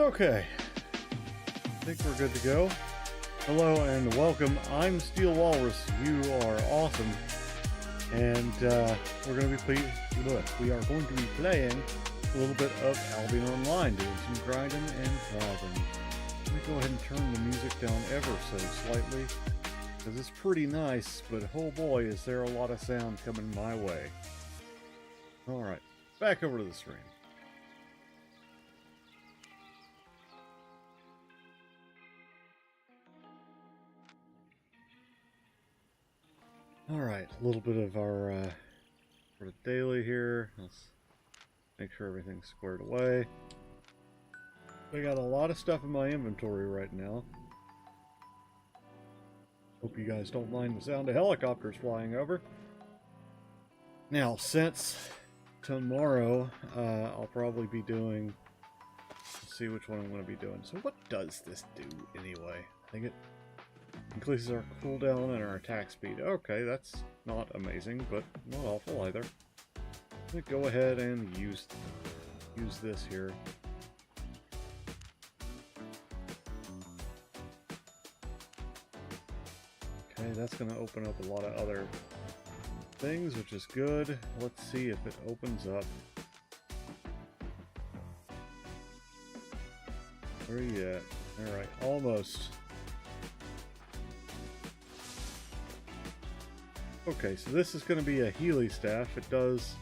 Okay, I think we're good to go. Hello and welcome. I'm Steel Walrus. You are awesome, and we are going to be playing a little bit of Albion Online, doing some grinding and thriving. Let me go ahead and turn the music down ever so slightly, because it's pretty nice. But oh boy, is there a lot of sound coming my way. All right, back over to the stream. Alright, a little bit of our sort of daily here. Let's make sure everything's squared away. I got a lot of stuff in my inventory right now. Hope you guys don't mind the sound of helicopters flying over. Now, since tomorrow, I'll probably be doing... Let's see which one I'm going to be doing. So what does this do anyway? I think it increases our cooldown and our attack speed. Okay, that's not amazing, but not awful either. Let me go ahead and use this here. Okay, that's going to open up a lot of other things, which is good. Let's see if it opens up. Where are you at? Alright, almost. Okay, so this is going to be a Healy staff. It does...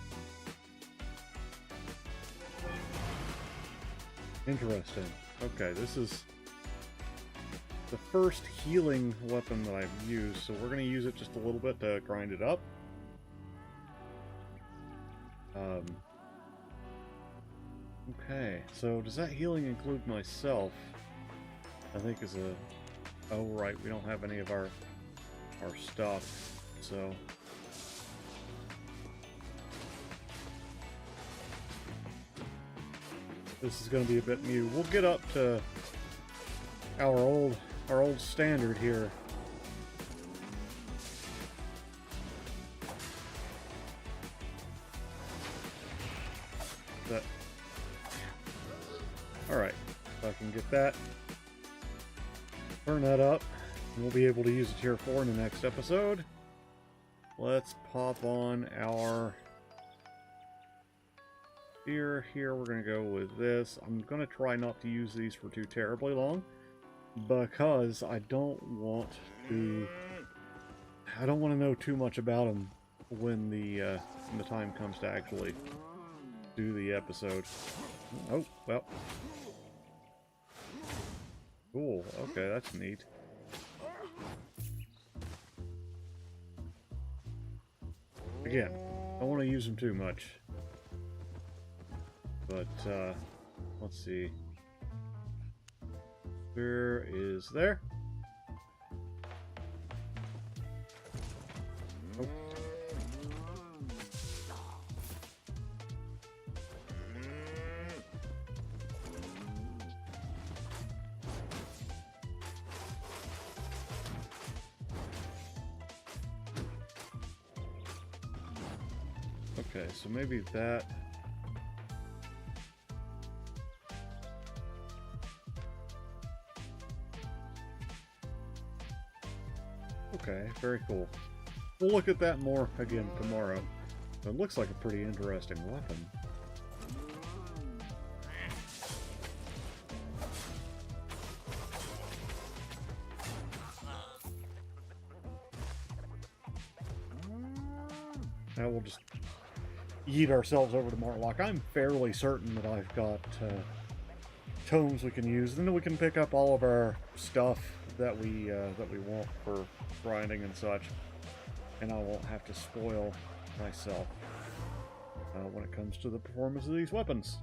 Interesting. Okay, this is the first healing weapon that I've used, so we're going to use it just a little bit to grind it up. Okay, so does that healing include myself? I think is a... Oh, right, we don't have any of our stuff. So this is going to be a bit new. We'll get up to our old standard here. That. All right, if I can get that, turn that up, and we'll be able to use it tier 4 in the next episode. Let's pop on our spear here. We're going to go with this. I'm going to try not to use these for too terribly long, because I don't want to know too much about them when the time comes to actually do the episode. Oh, well. Cool. Okay, that's neat. Again, I don't want to use them too much, but let's see. Where is there? Oh. Okay, so maybe that... Okay, very cool. We'll look at that more again tomorrow. It looks like a pretty interesting weapon. Now we'll just yeet ourselves over to Martlock. I'm fairly certain that I've got tomes we can use. Then we can pick up all of our stuff that we want for grinding and such, and I won't have to spoil myself when it comes to the performance of these weapons.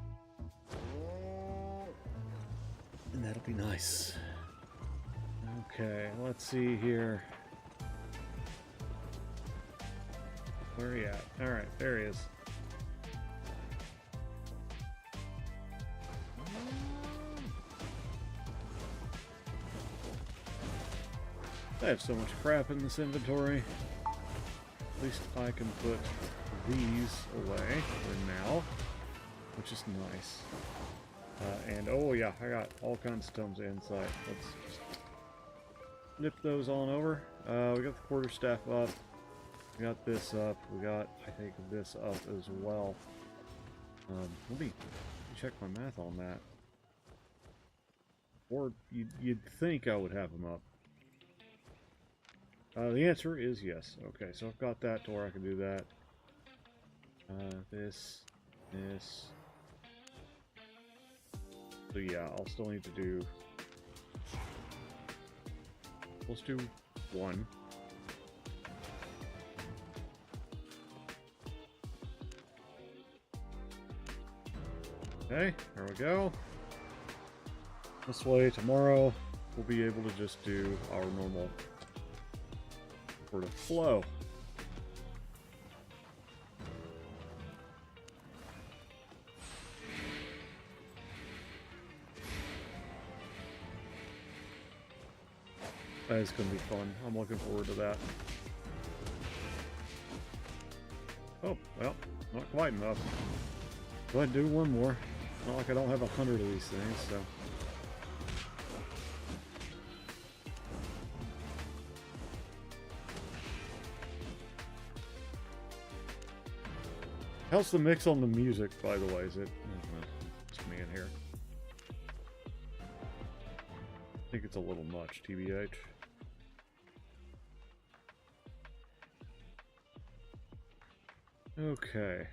And that'll be nice. Okay, let's see here. Where are you at? Alright, there he is. I have so much crap in this inventory. At least I can put these away for now, which is nice. And oh yeah, I got all kinds of tons of insight. Let's just nip those on over. We got the quarterstaff up. We got this up. We got, I think, this up as well. Let me check my math on that. Or you'd think I would have them up. The answer is yes. Okay, so I've got that to where I can do that. This. So yeah, I'll still need to do... Let's do 1. Okay, there we go. This way, tomorrow, we'll be able to just do our normal sort of flow. That is going to be fun. I'm looking forward to that. Oh, well, not quite enough. Go ahead and do one more. Not like I don't have 100 of these things, so... How's the mix on the music, by the way? Is it... It's me in here. I think it's a little much, TBH. Okay.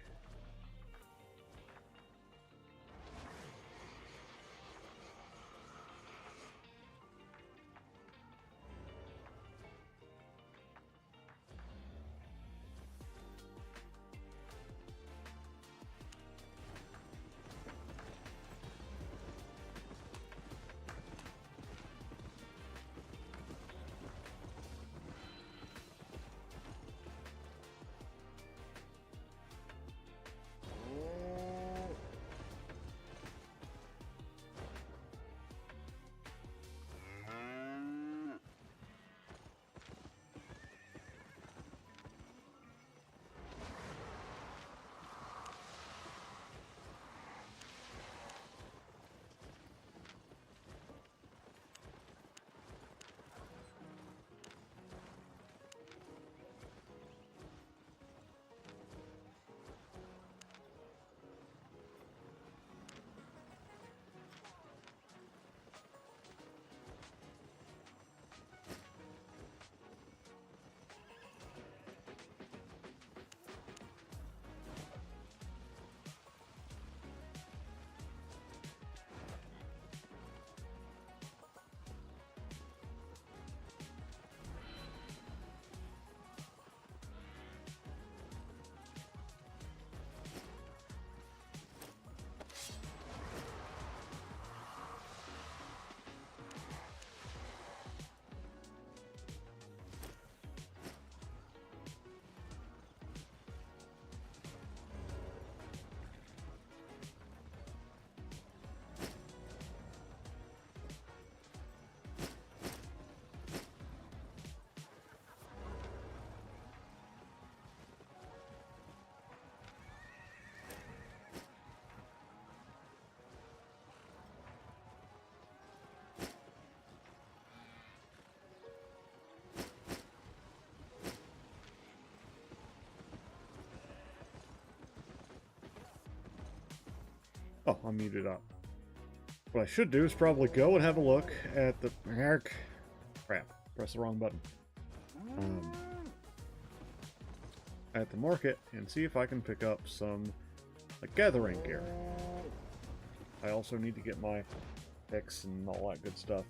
Oh, I'm muted up. What I should do is probably go and have a look at the... Crap, press the wrong button. At the market and see if I can pick up some gathering gear. I also need to get my picks and all that good stuff.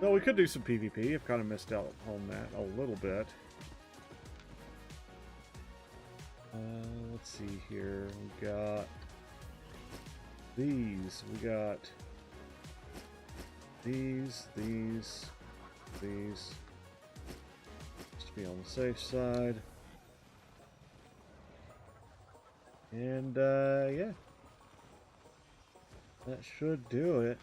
So we could do some PvP. I've kind of missed out on that a little bit. Let's see here. We got these. We got these. Just to be on the safe side. And yeah. That should do it.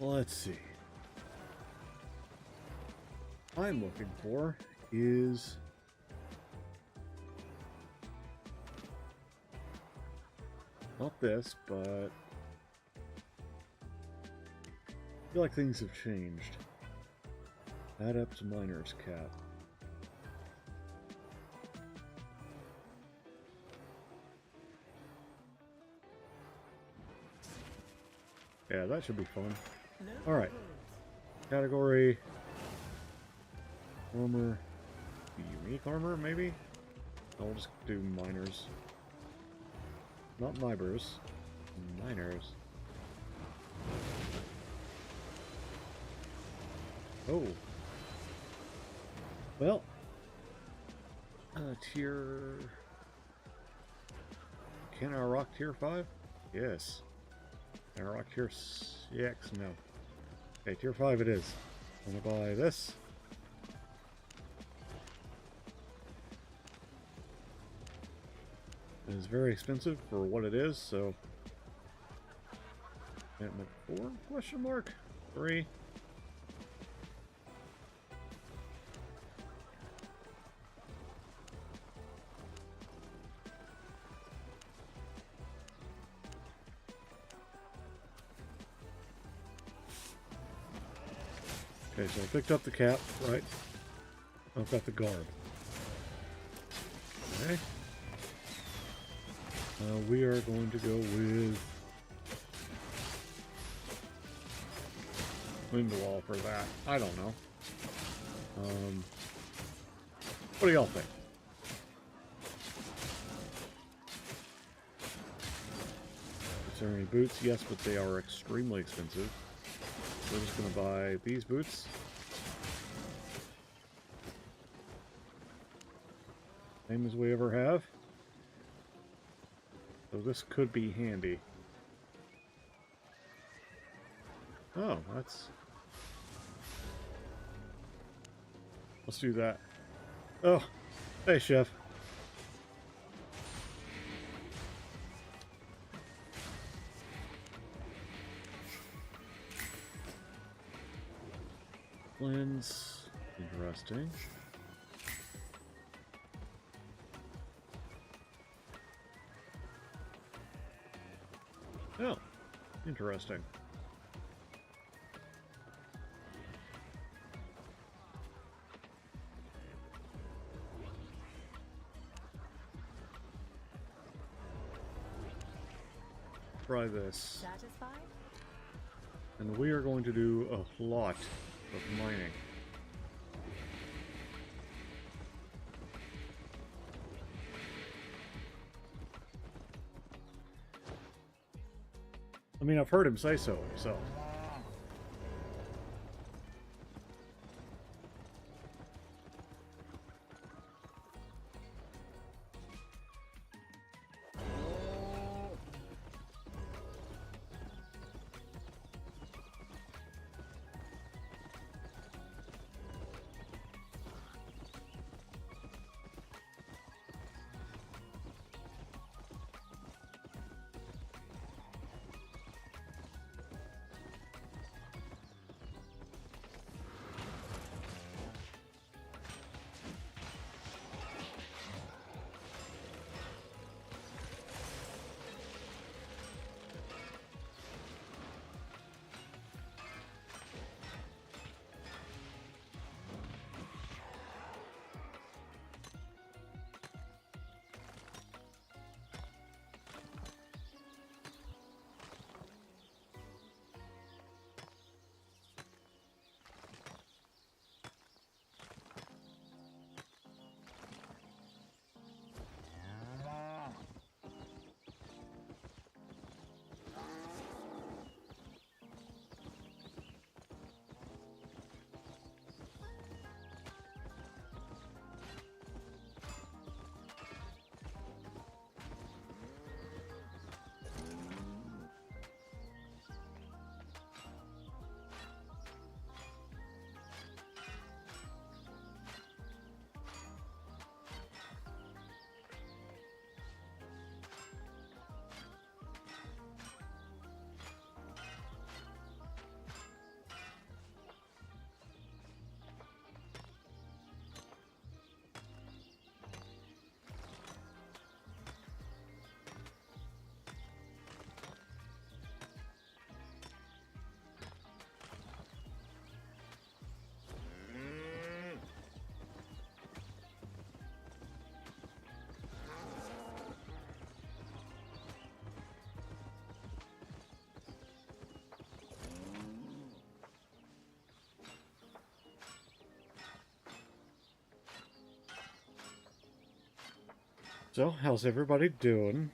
Let's see. What I'm looking for is not this, but I feel like things have changed. Add up to miner's cap. Yeah, that should be fun. Alright. Category. Armor. Unique armor, maybe? I'll just do miners. Not mibers. Miners. Oh. Well. Tier... Can I rock tier 5? Yes. Can I rock tier 6? No. Okay, tier 5 it is. I'm gonna buy this. It is very expensive for what it is, so... Enchantment 4? Question mark? 3? Okay, so I picked up the cap, right? I've got the garb. Okay. We are going to go with window wall for that. I don't know. What do y'all think? Is there any boots? Yes, but they are extremely expensive. We're just going to buy these boots. Same as we ever have. So this could be handy. Oh, that's... Let's do that. Oh, hey, Chef. Lens. Interesting. Oh, interesting. Try this. Satisfied? And we are going to do a lot of mining. I mean, I've heard him say so himself. So, how's everybody doing?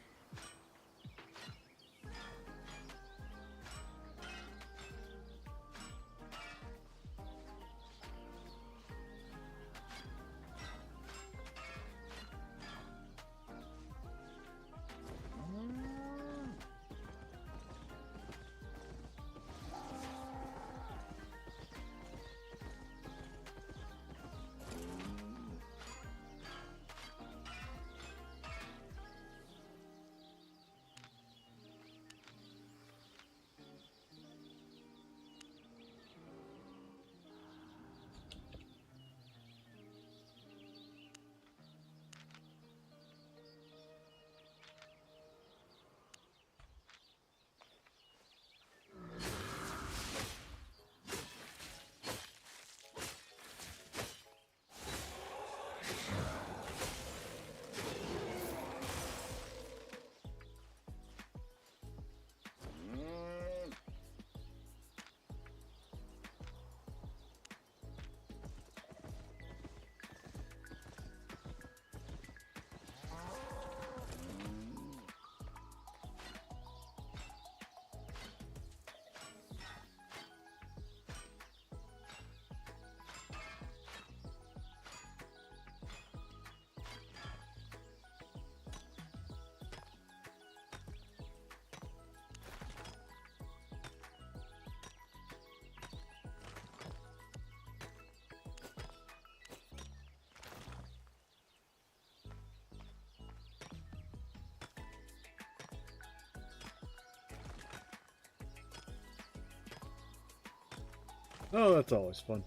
Oh, that's always fun.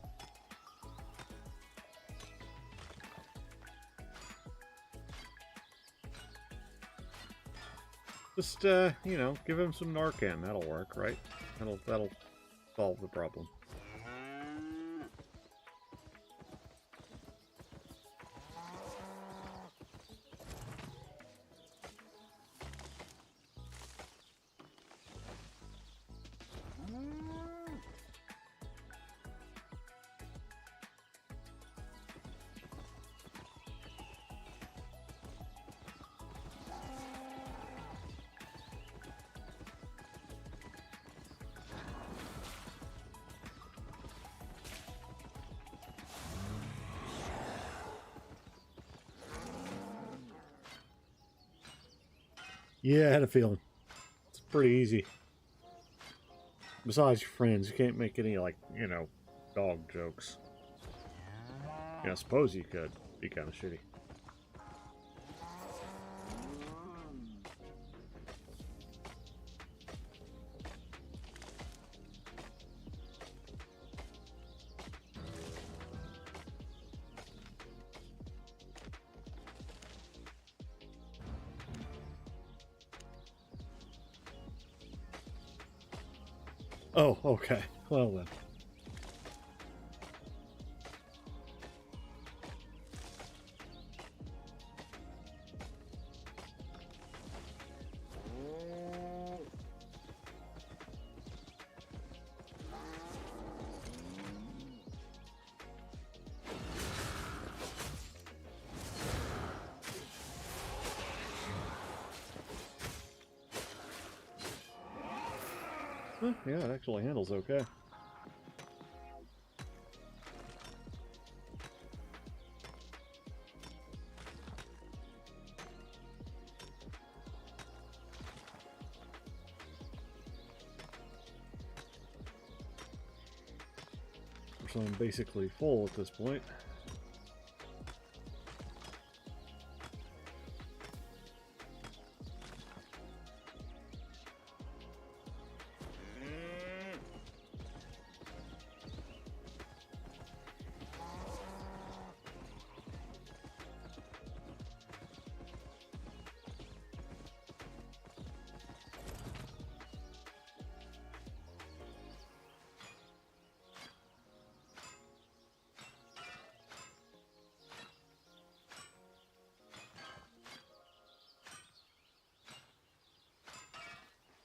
Just, you know, give him some Narcan. That'll work, right? That'll solve the problem. Yeah, I had a feeling. It's pretty easy. Besides your friends, you can't make any, like, you know, dog jokes. Yeah, I suppose you could. Be kind of shitty. Oh, okay. Well then. Huh, yeah, it actually handles okay. So I'm basically full at this point.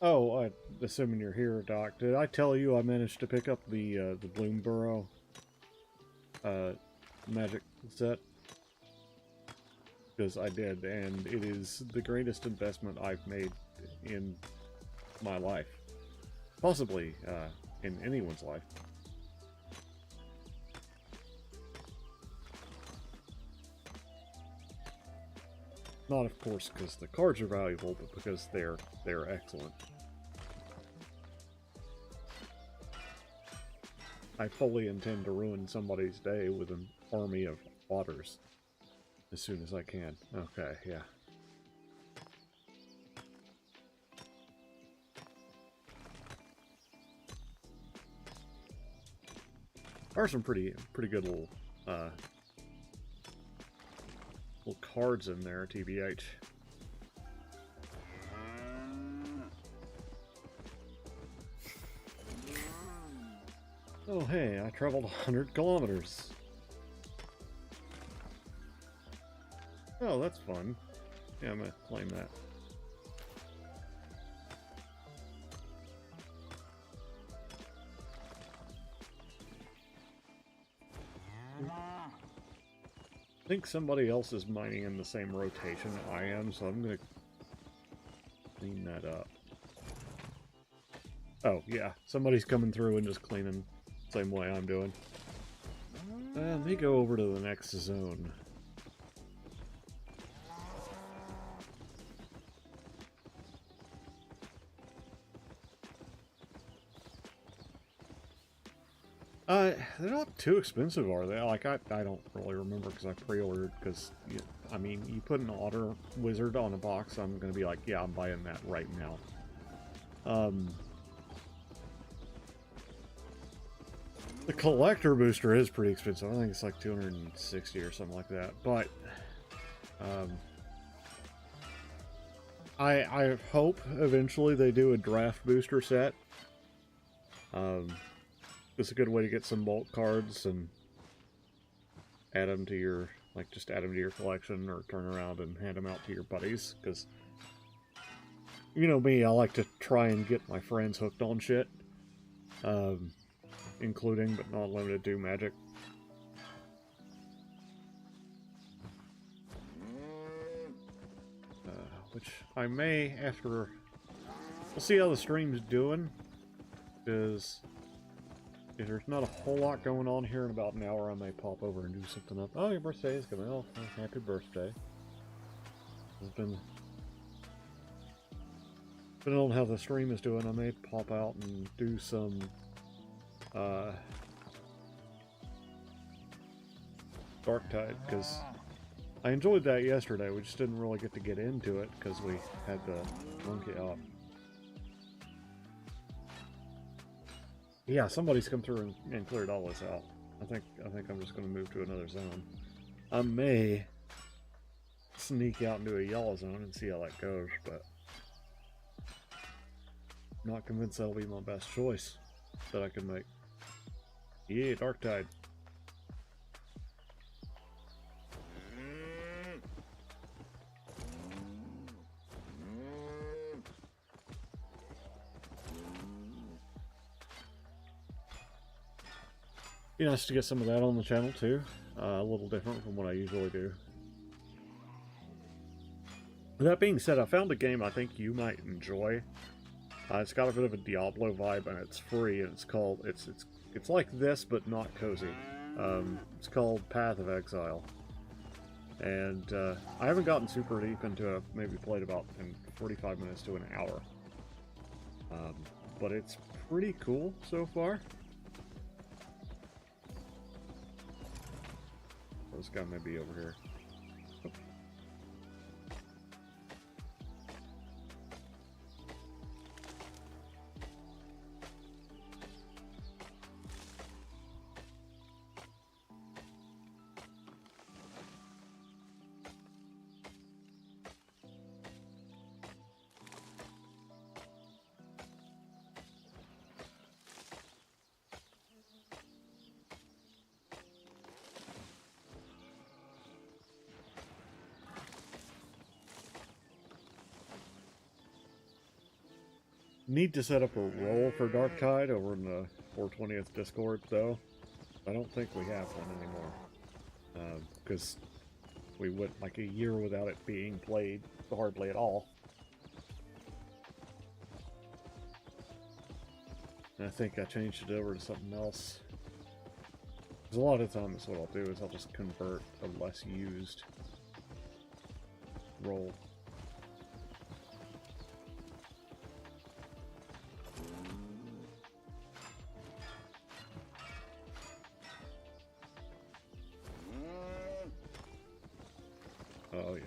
Oh, I'm assuming you're here, Doc. Did I tell you I managed to pick up the Bloomborough magic set? because I did, and it is the greatest investment I've made in my life. Possibly in anyone's life. Not, of course, because the cards are valuable, but because they're excellent. I fully intend to ruin somebody's day with an army of otters as soon as I can. Okay, yeah. There are some pretty good little little cards in there, TBH. Oh hey, I traveled 100 kilometers. Oh, that's fun. Yeah, I'm gonna claim that. I think somebody else is mining in the same rotation I am, so I'm gonna clean that up. Oh, yeah. Somebody's coming through and just cleaning the same way I'm doing. Let me go over to the next zone. They're not too expensive, are they? Like, I don't really remember because I pre-ordered, because, I mean, you put an otter wizard on a box, I'm gonna be like, yeah, I'm buying that right now. The collector booster is pretty expensive. I think it's like 260 or something like that, but, I hope eventually they do a draft booster set. It's a good way to get some bulk cards and add them to your, like, just add them to your collection or turn around and hand them out to your buddies, because, you know me, I like to try and get my friends hooked on shit, including, but not limited to, Magic. Which I may, after, we'll see how the stream's doing, because if there's not a whole lot going on here in about an hour, I may pop over and do something up. Oh, your birthday is coming. Oh, happy birthday. Depending on how the stream is doing, I may pop out and do some, Dark Tide, because I enjoyed that yesterday. We just didn't really get to get into it, because we had the monkey out. Yeah, somebody's come through and cleared all this out. I think I'm just going to move to another zone. I may sneak out into a yellow zone and see how that goes, but I'm not convinced that'll be my best choice that I can make. Yeah, Dark Tide. Be nice to get some of that on the channel too. A little different from what I usually do. With that being said, I found a game I think you might enjoy. It's got a bit of a Diablo vibe, and it's free, and it's called, it's like this, but not cozy. It's called Path of Exile. And I haven't gotten super deep into it. I've maybe played about in 45 minutes to an hour. But it's pretty cool so far. This guy may be over here. Oh. Need to set up a role for Dark Tide over in the 420th Discord, though. I don't think we have one anymore. Because We went like a year without it being played hardly at all. And I think I changed it over to something else. Because a lot of times what I'll do is I'll just convert a less used role. Oh yeah.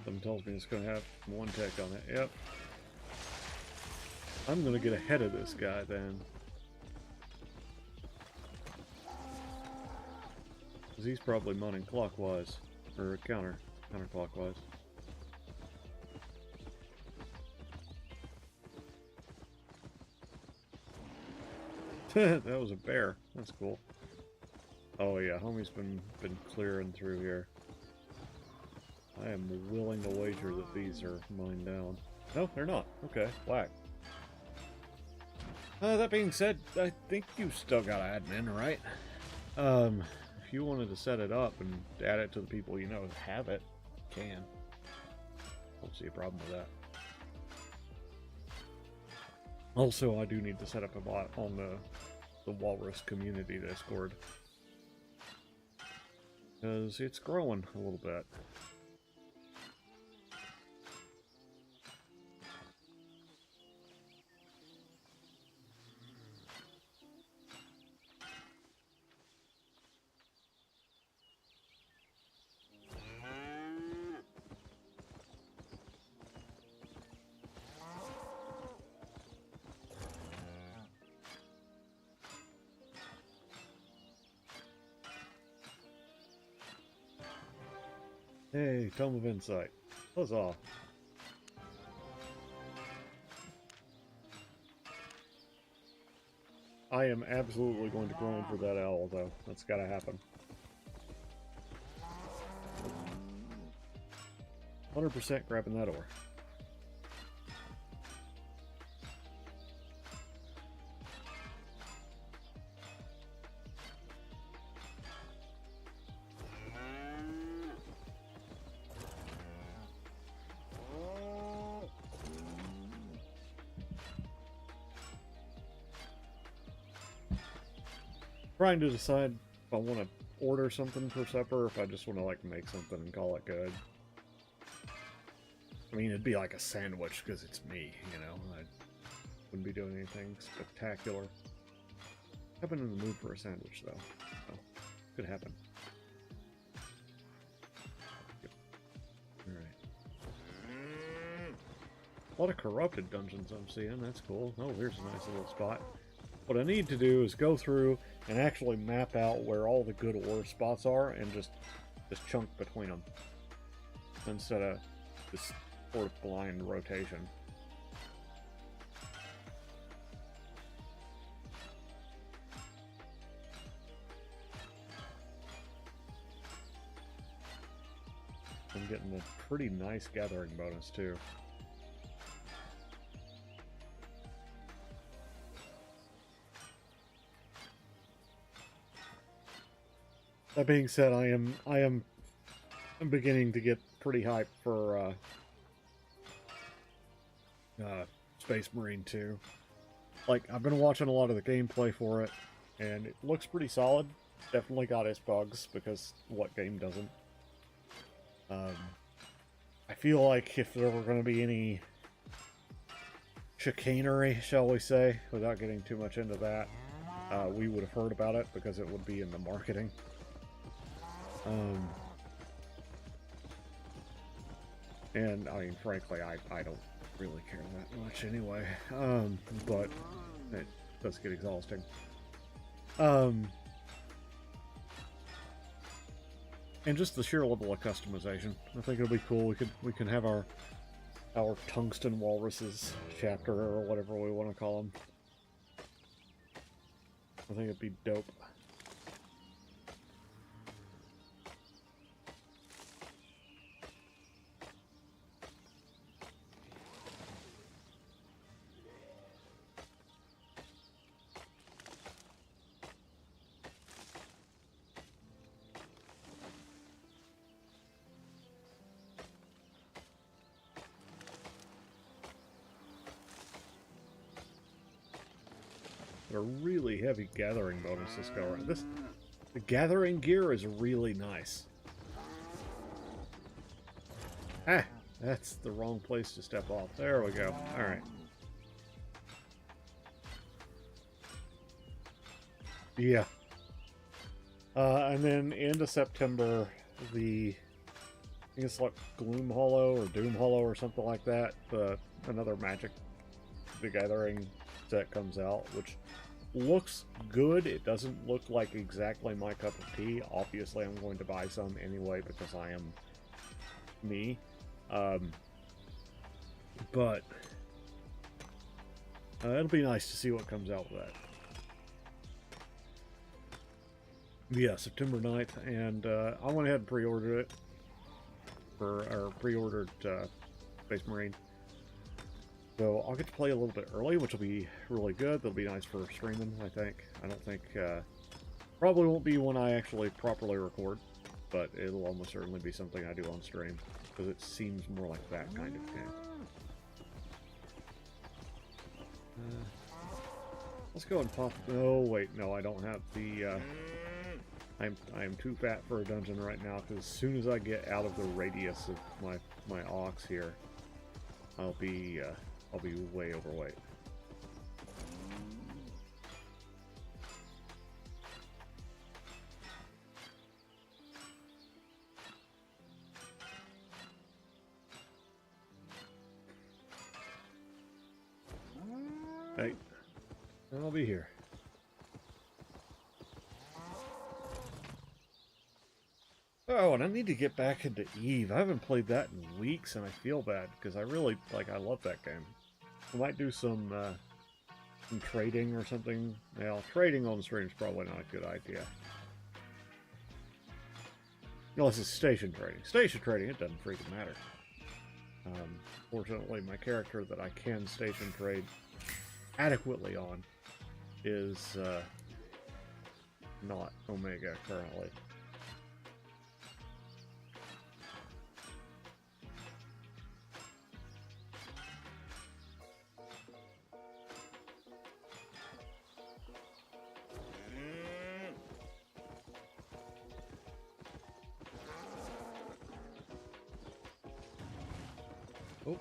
Something tells me it's going to have one tech on it. Yep. I'm going to get ahead of this guy then. Because he's probably running clockwise. Or counterclockwise. That was a bear. That's cool. Oh yeah, homie's been clearing through here. I am willing to wager that these are mine down. No, they're not. Okay, whack. That being said, I think you've still got admin, right? If you wanted to set it up and add it to the people you know have it, you can. Don't see a problem with that. Also, I do need to set up a bot on the Walrus community Discord. Because it's growing a little bit. Hey, Tome of Insight. Huzzah. I am absolutely going to grind for that owl, though. That's gotta happen. 100% grabbing that ore. Trying to decide if I want to order something for supper or if I just want to like make something and call it good. I mean, it'd be like a sandwich because it's me, you know. I wouldn't be doing anything spectacular. I've been in the mood for a sandwich though, so could happen. Yep. All right. A lot of corrupted dungeons I'm seeing. That's cool. Oh, here's a nice little spot. What I need to do is go through and actually map out where all the good ore spots are and just chunk between them instead of this sort of blind rotation. I'm getting a pretty nice gathering bonus too. That being said, I'm beginning to get pretty hyped for Space Marine 2. Like, I've been watching a lot of the gameplay for it, and it looks pretty solid. Definitely got its bugs, because what game doesn't? I feel like if there were going to be any chicanery, shall we say, without getting too much into that, we would have heard about it, because it would be in the marketing. And I mean, frankly, I don't really care that much anyway. But it does get exhausting. And just the sheer level of customization. I think it'll be cool. We can have our tungsten walruses chapter or whatever we want to call them. I think it'd be dope. but a really heavy gathering bonus this go around. The gathering gear is really nice. Ah, that's the wrong place to step off. There we go. All right. Yeah. And then end of September, I think it's like Gloom Hollow or Doom Hollow or something like that. Another Magic the Gathering set comes out, which looks good. It doesn't look like exactly my cup of tea. Obviously, I'm going to buy some anyway because I am me. But it'll be nice to see what comes out with that. Yeah, September 9th, and I went ahead and pre-ordered it pre-ordered Space Marine. So I'll get to play a little bit early, which will be really good. That'll be nice for streaming, I think. I don't think probably won't be when I actually properly record, but it'll almost certainly be something I do on stream because it seems more like that kind of game. Let's go and pop. Oh wait, no, I don't have the. I am too fat for a dungeon right now because as soon as I get out of the radius of my ox here, I'll be way overweight. Hey, I'll be here. Oh, and I need to get back into Eve. I haven't played that in weeks, and I feel bad because I love that game. I might do some trading or something. Well, trading on stream is probably not a good idea. Unless it's station trading. Station trading, it doesn't freaking matter. Fortunately, my character that I can station trade adequately on is not Omega currently. Oh.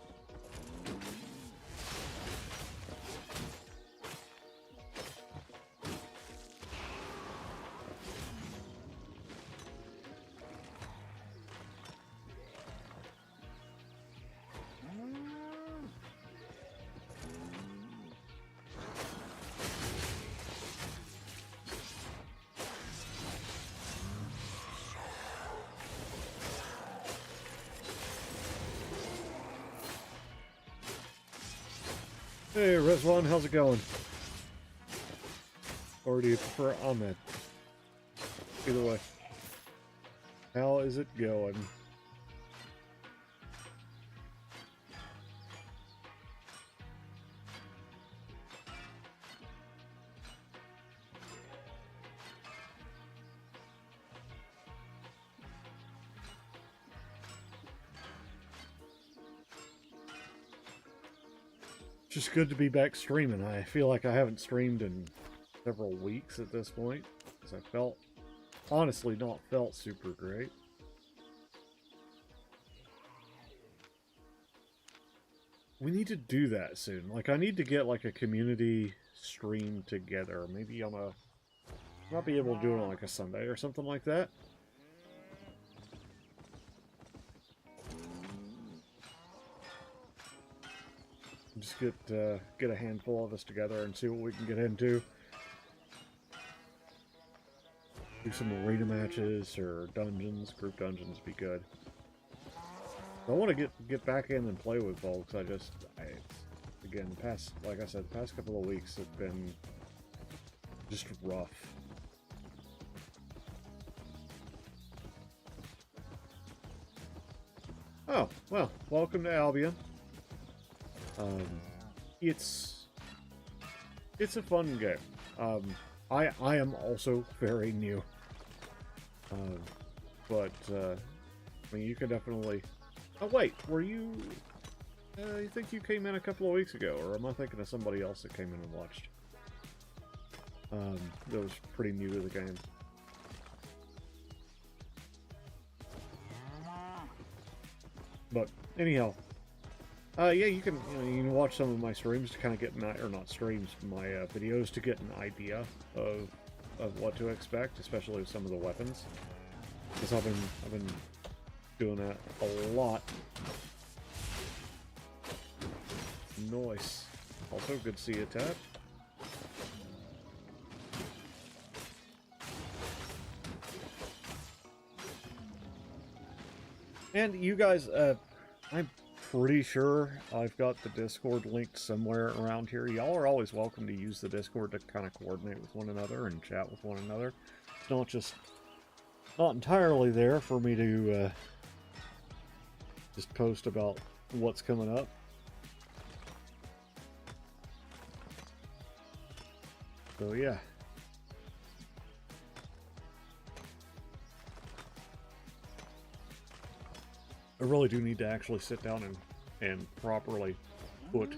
Hey, Rizwan, how's it going? Or do you prefer Ahmed? Either way. How is it going? Just good to be back streaming. I feel like I haven't streamed in several weeks at this point, because I honestly not felt super great. We need to do that soon. Like, I need to get like a community stream together. Maybe on I might be able to do it on like a Sunday or something like that. Just get a handful of us together and see what we can get into. Do some arena matches or dungeons. Group dungeons would be good. I want to get back in and play with folks. Again, like I said, the past couple of weeks have been just rough. Oh, well, welcome to Albion. It's a fun game. I am also very new. But I mean, you can definitely. Oh wait, were you? You think you came in a couple of weeks ago, or am I thinking of somebody else that came in and watched? that was pretty new to the game. But anyhow, yeah, you can watch some of my streams to kind of get or not streams, my videos to get an idea of what to expect, especially with some of the weapons, because I've been doing that a lot. Nice. Also, good to see you, Tab. And you guys, I'm pretty sure I've got the Discord linked somewhere around here. Y'all are always welcome to use the Discord to kind of coordinate with one another and chat with one another. It's not entirely there for me to just post about what's coming up. So yeah. I really do need to actually sit down and properly put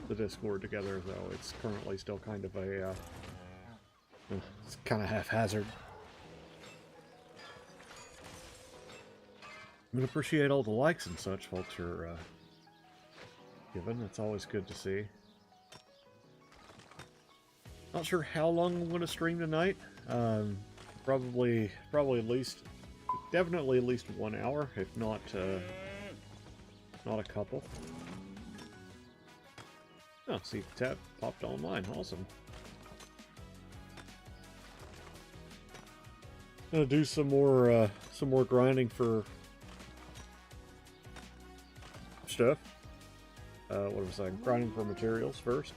the Discord together, though. It's currently still kind of a, it's kind of haphazard. I appreciate all the likes and such folks are giving. It's always good to see. Not sure how long I'm going to stream tonight. Probably at least, definitely at least 1 hour, if not a couple. Oh, see, Tab popped online. Awesome. Gonna do some more grinding for stuff. What was I? Grinding for materials first.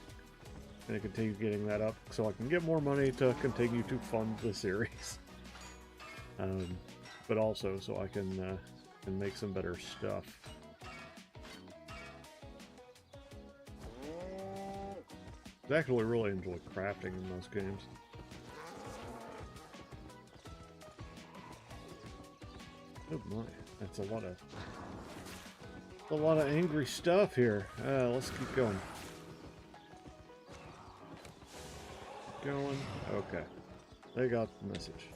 Gonna continue getting that up so I can get more money to continue to fund the series. But also so I can make some better stuff. I actually really enjoy crafting in those games. Oh my, that's a lot of angry stuff here. Let's keep going. Okay. They got the message.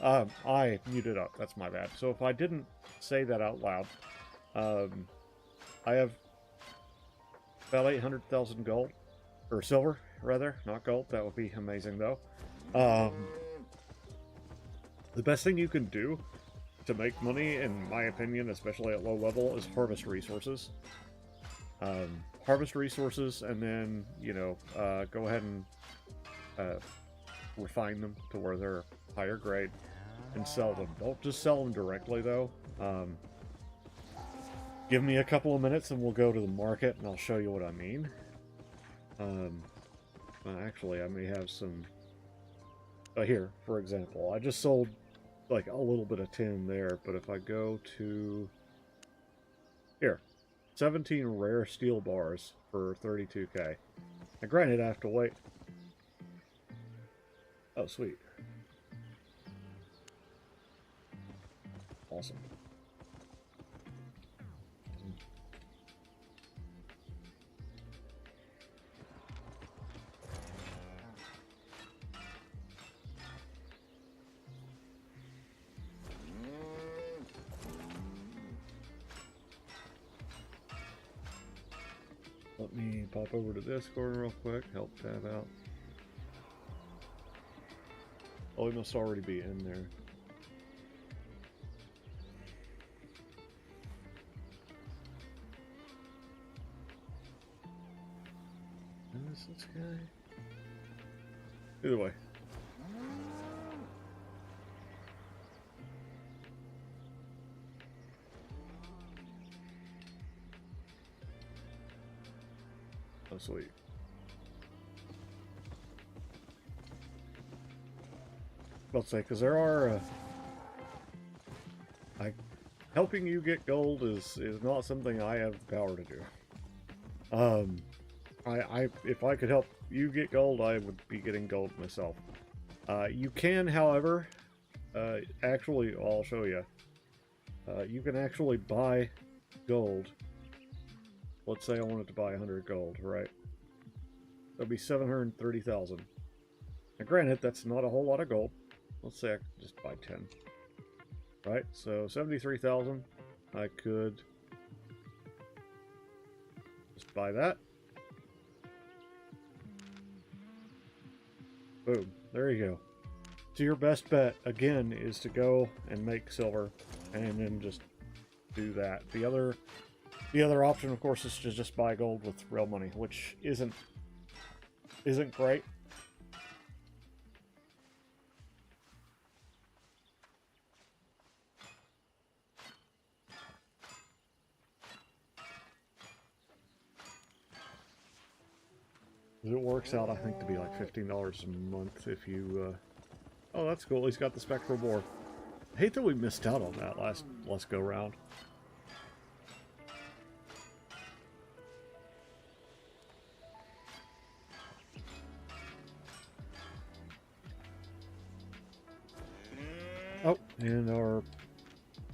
I muted up. That's my bad. So if I didn't say that out loud, I have about 800,000 gold. Or silver, rather. Not gold. That would be amazing, though. The best thing you can do to make money, in my opinion, especially at low level, is harvest resources. Harvest resources, and then, you know, go ahead and refine them to where they're higher grade and sell them. Don't just sell them directly, though. Give me a couple of minutes and we'll go to the market and I'll show you what I mean. Well, actually, I may have some... here, for example. I just sold, like, a little bit of tin there, but if I go to... Here. 17 rare steel bars for 32k. Now, granted, I have to wait. Oh, sweet. Awesome. Let me pop over to Discord real quick, help tab out. Oh, he must already be in there. Is this guy? Either way. Oh, sweet. I'll say, because there are, helping you get gold is not something I have the power to do. If I could help you get gold, I would be getting gold myself. You can, however, actually, I'll show you. You can actually buy gold. Let's say I wanted to buy 100 gold, right? That'd be 730,000. Now, granted, that's not a whole lot of gold. Let's say I could just buy 10. Right? So 73,000. I could just buy that. Boom. There you go. So your best bet, again, is to go and make silver and then just do that. The other option, of course, is to just buy gold with real money, which isn't great. It works out, I think, to be like $15 a month if you... Oh, that's cool. He's got the spectral board. I hate that we missed out on that last go round. Oh, and our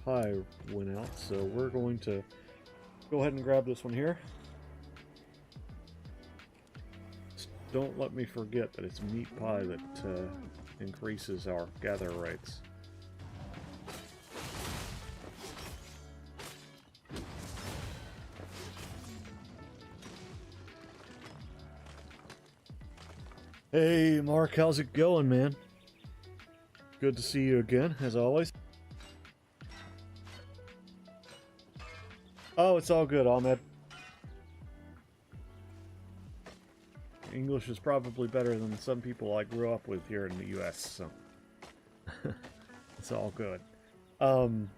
pie went out, so we're going to go ahead and grab this one here. Don't let me forget that it's meat pie that increases our gather rates. Hey Mark, how's it going, man? Good to see you again, as always. Oh, it's all good, Ahmed. English is probably better than some people I grew up with here in the US, so it's all good. And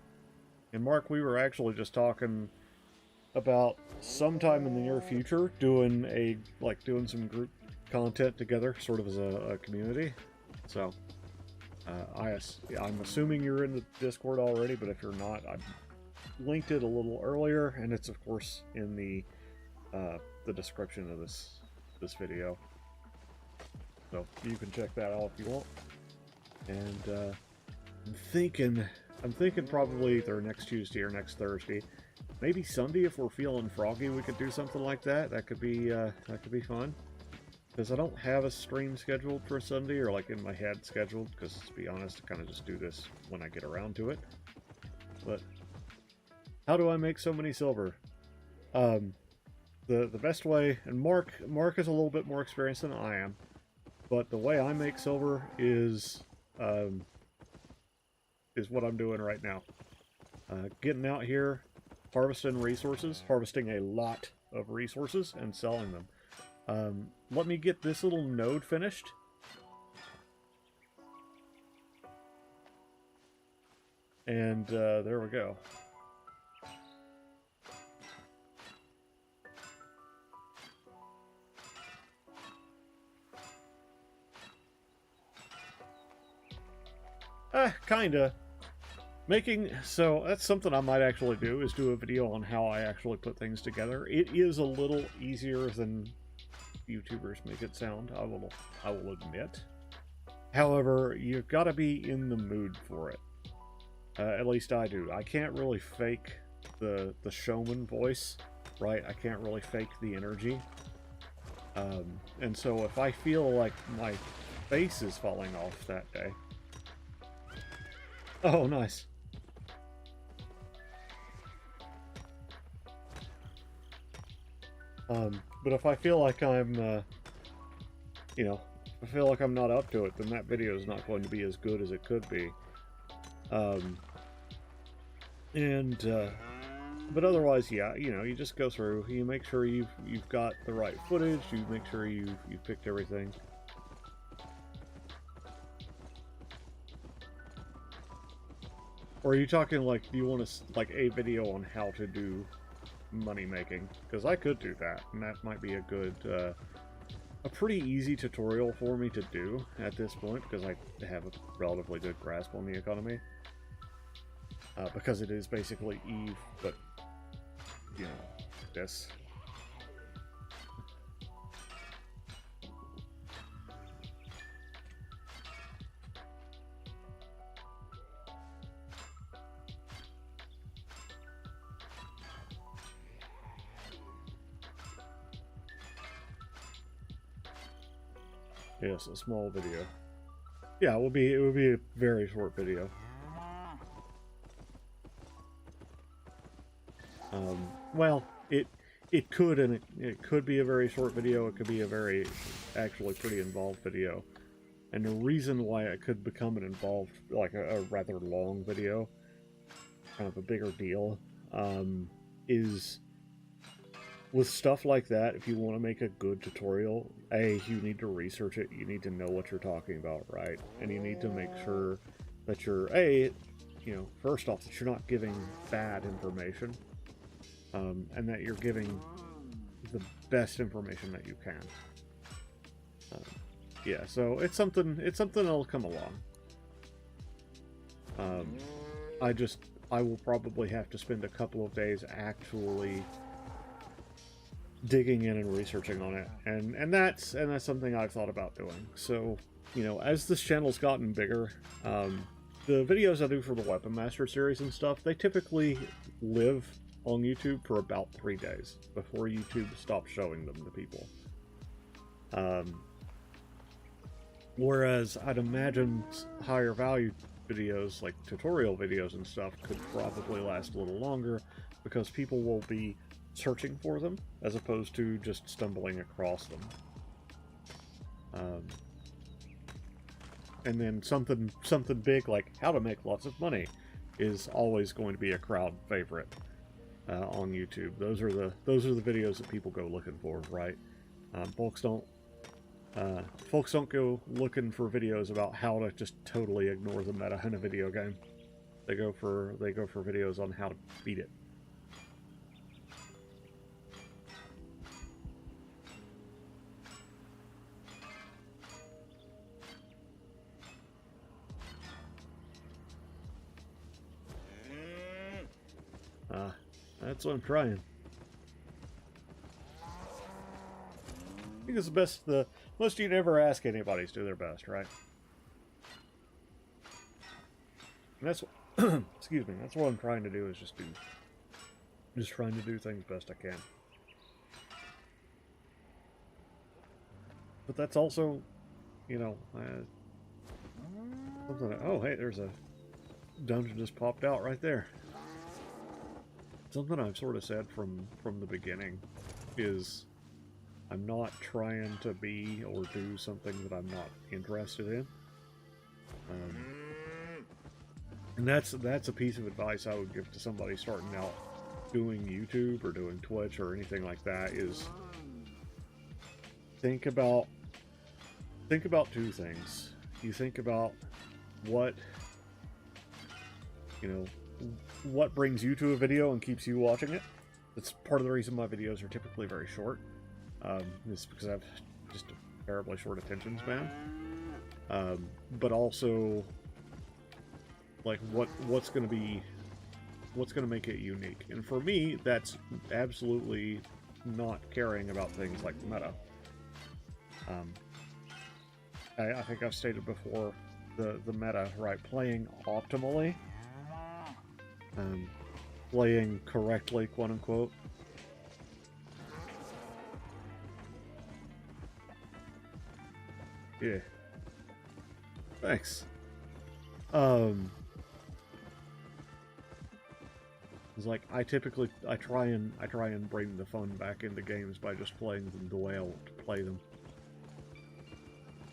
Mark, we were actually just talking about sometime in the near future doing some group content together, sort of as a community. So I'm assuming you're in the Discord already, but if you're not, I linked it a little earlier, and it's of course in the description of this video, so you can check that out if you want. And I'm thinking probably either next Tuesday or next Thursday, maybe Sunday if we're feeling froggy. We could do something like that. That could be fun. because I don't have a stream scheduled for Sunday, or like in my head scheduled, because to be honest, I kind of just do this when I get around to it. But how do I make so many silver? The best way, and Mark is a little bit more experienced than I am, but the way I make silver is what I'm doing right now. Getting out here, harvesting resources, harvesting a lot of resources, and selling them. Let me get this little node finished. And there we go. Kinda. So that's something I might actually do, is do a video on how I actually put things together. It is a little easier than YouTubers make it sound, I will admit. However, you've got to be in the mood for it. At least I do. I can't really fake the showman voice, right? I can't really fake the energy. And so if I feel like my face is falling off that day... Oh, nice. But if I feel like I'm, you know, if I feel like I'm not up to it, then that video is not going to be as good as it could be. But otherwise, yeah, you know, you just go through, you make sure you've got the right footage, you make sure you've picked everything. Or are you talking like, do you want to, like, a video on how to do money making? Because I could do that, and that might be a good, a pretty easy tutorial for me to do at this point, because I have a relatively good grasp on the economy. Because it is basically Eve, but, you know, this. Yes, a small video. Yeah, it would be a very short video. Well, it could, and it could be a very short video. It could be a very, actually pretty involved video. And the reason why it could become an involved, like a rather long video, kind of a bigger deal, is with stuff like that, if you want to make a good tutorial, you need to research it, you need to know what you're talking about, right? And you need to make sure that you're, you know, first off, that you're not giving bad information, and that you're giving the best information that you can. Yeah, so it's something that'll come along. I will probably have to spend a couple of days actually digging in and researching on it, and that's something I've thought about doing. So, you know, as this channel's gotten bigger, the videos I do for the Weapon Master series and stuff, they typically live on YouTube for about 3 days before YouTube stops showing them to people. Whereas I'd imagine higher value videos, like tutorial videos and stuff, could probably last a little longer, because people will be searching for them as opposed to just stumbling across them. And then something big like how to make lots of money is always going to be a crowd favorite on YouTube. Those are the videos that people go looking for, right? Folks don't go looking for videos about how to just totally ignore the meta in a video game. They go for videos on how to beat it. That's what I'm trying. I think it's the best, the most you'd ever ask anybody is do their best, right? And that's, excuse me, that's what I'm trying to do, is just trying to do things best I can. But that's also, you know, something that, oh, hey, there's a dungeon just popped out right there. Something I've sort of said from the beginning is I'm not trying to be or do something that I'm not interested in. And that's a piece of advice I would give to somebody starting out doing YouTube or doing Twitch or anything like that is think about two things. You think about what, you know, what brings you to a video and keeps you watching it. That's part of the reason my videos are typically very short. It's because I have just a terribly short attention span. But also, like, what's going to make it unique. And for me, that's absolutely not caring about things like meta. I think I've stated before the meta, right? Playing optimally, playing correctly, quote unquote. Yeah. Thanks. It's like I try and bring the fun back into games by just playing them the way I want to play them.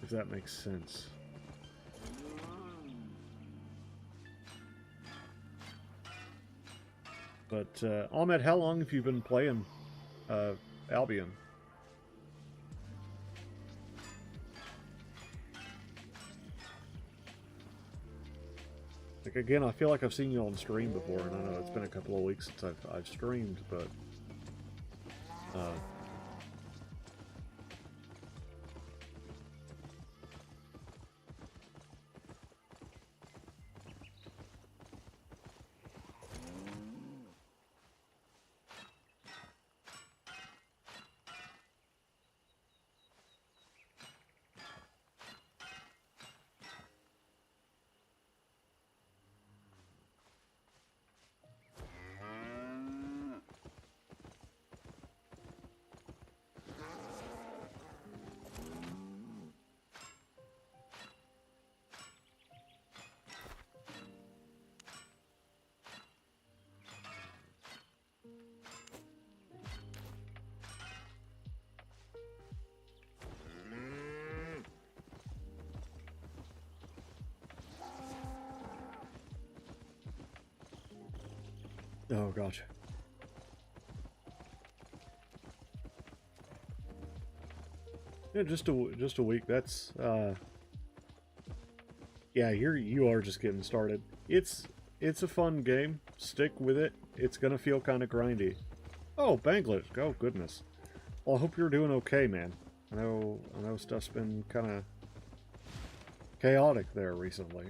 If that makes sense. But Ahmed, how long have you been playing Albion? Like, again, I feel like I've seen you on stream before, and I know it's been a couple of weeks since I've streamed, but oh, gotcha. Yeah, just a week. That's yeah, you are just getting started. It's a fun game. Stick with it. It's gonna feel kind of grindy. Oh, Bangladesh. Oh goodness. Well, I hope you're doing okay, man. I know stuff's been kind of chaotic there recently.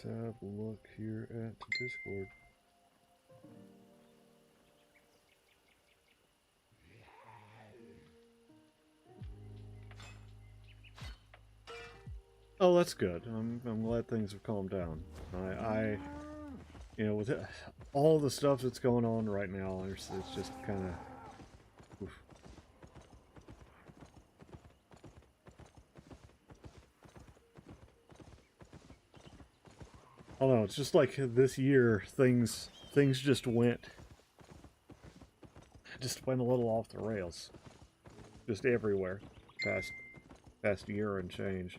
Let's have a look here at Discord. Oh, that's good. I'm glad things have calmed down. You know, with all the stuff that's going on right now, it's just kind of. I don't know. It's just like this year, things just went a little off the rails, just everywhere. Past year and change.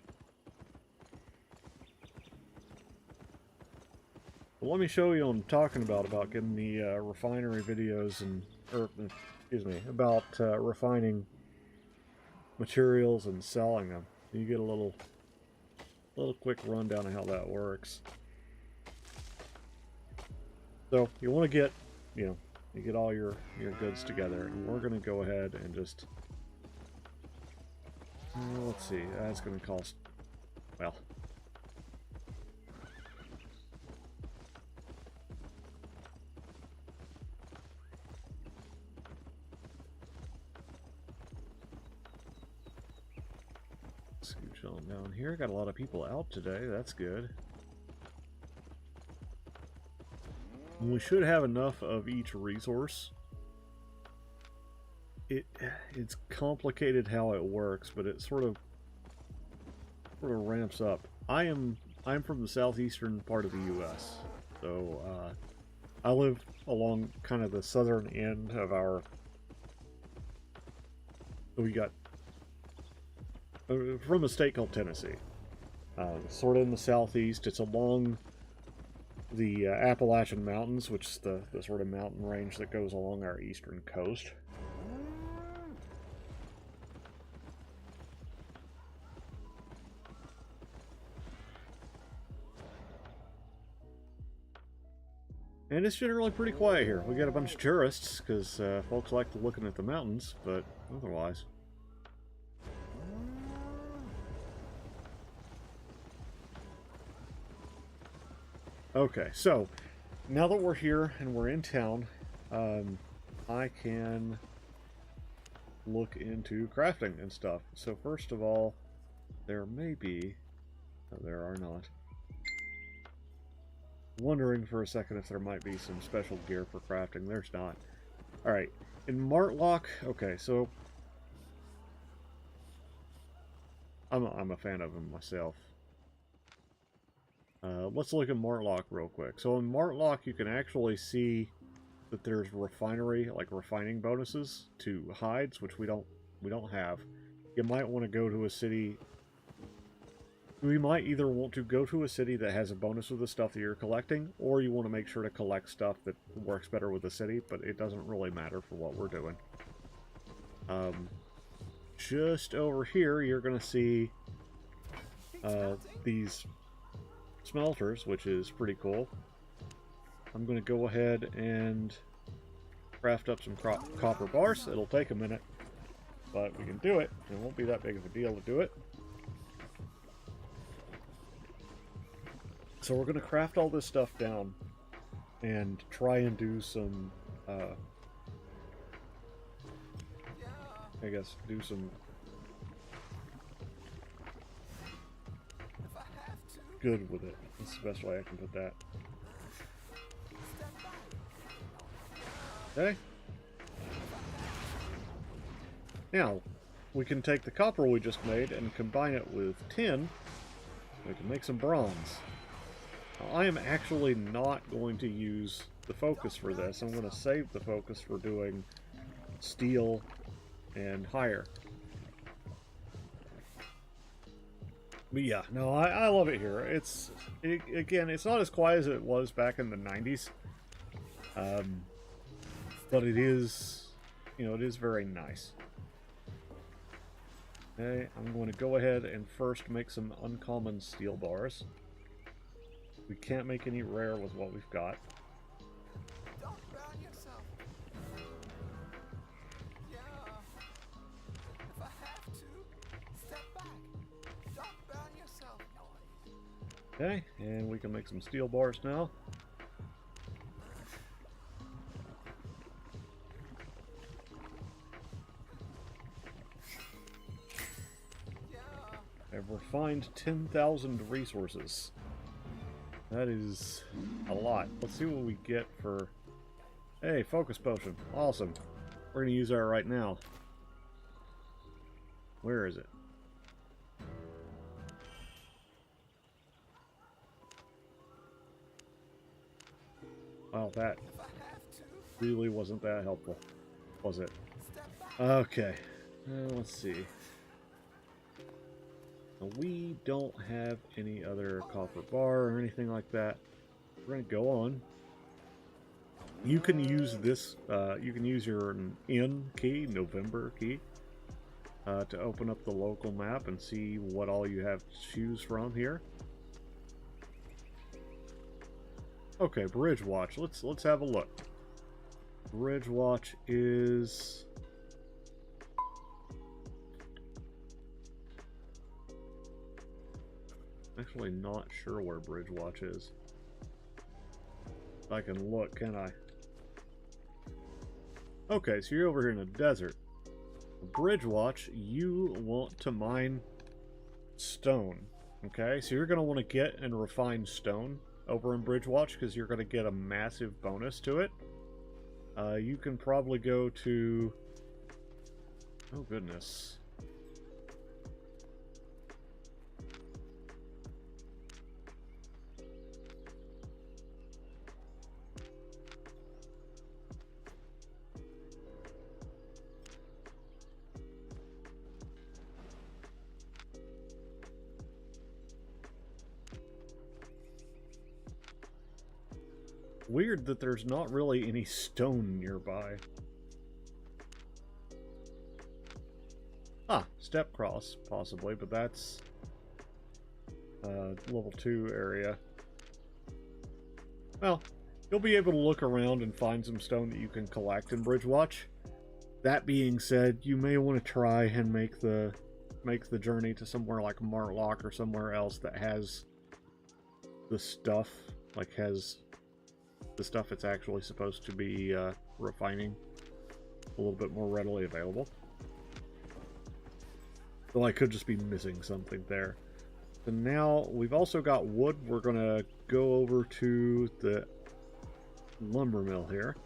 Well, let me show you what I'm talking about getting the refinery videos excuse me, about refining materials and selling them. You get a little little quick rundown of how that works. So you want to get, you get all your goods together, and we're going to go ahead and just, let's see, that's going to cost, well, scooch on down here. Got a lot of people out today, that's good. We should have enough of each resource. It's complicated how it works, but it sort of ramps up. I'm from the southeastern part of the U.S., so I live along kind of the southern end of our. We got from a state called Tennessee, sort of in the southeast. It's along the Appalachian Mountains, which is the sort of mountain range that goes along our eastern coast. And it's generally pretty quiet here. We got a bunch of tourists, because folks like looking at the mountains, but otherwise. Okay, so now that we're here and we're in town, I can look into crafting and stuff. So first of all, there may be, no, there are not. Wondering for a second if there might be some special gear for crafting. There's not. Alright, in Martlock, okay, so I'm a fan of them myself. Let's look at Martlock real quick. So in Martlock, you can actually see that there's refinery, like refining bonuses to hides, which we don't have. You might want to go to a city. We might either want to go to a city that has a bonus with the stuff that you're collecting, or you want to make sure to collect stuff that works better with the city, but it doesn't really matter for what we're doing. Just over here, you're going to see these smelters, which is pretty cool. I'm going to go ahead and craft up some copper bars. It'll take a minute, but we can do it. It won't be that big of a deal to do it. So we're going to craft all this stuff down and try and do some, I guess, do some good with it. That's the best way I can put that. Okay. Now, we can take the copper we just made and combine it with tin. We can make some bronze. Now, I am actually not going to use the focus for this. I'm going to save the focus for doing steel and higher. But yeah, no, I love it here. Again, it's not as quiet as it was back in the 90s. But it is, it is very nice. Okay, I'm going to go ahead and first make some uncommon steel bars. We can't make any rare with what we've got. Don't burn yourself. Yeah. If I have to, step back. Don't burn yourself. Okay, and we can make some steel bars now. I've refined 10,000 resources. That is a lot. Let's see what we get for... Hey, focus potion. Awesome. We're going to use that right now. Where is it? Wow, that really wasn't that helpful, was it? Okay. Let's see. We don't have any other copper bar or anything like that. We're going to go on. You can use this, you can use your N key, November key, to open up the local map and see what all you have to choose from here. Okay, Bridge Watch. Let's have a look. Bridge Watch is... actually not sure where Bridge Watch is. I can look, can I? Okay, so you're over here in the desert. Bridge Watch, you want to mine stone. Okay, so you're going to want to get and refine stone over in Bridge Watch because you're going to get a massive bonus to it. You can probably go to... oh goodness. Weird that there's not really any stone nearby. Ah, step cross, possibly, but that's level 2 area. Well, you'll be able to look around and find some stone that you can collect in Bridge Watch. That being said, you may want to try and make the journey to somewhere like Martlock or somewhere else that has the stuff, like has the stuff it's actually supposed to be refining a little bit more readily available. Though I could just be missing something there. So now we've also got wood. We're going to go over to the lumber mill here.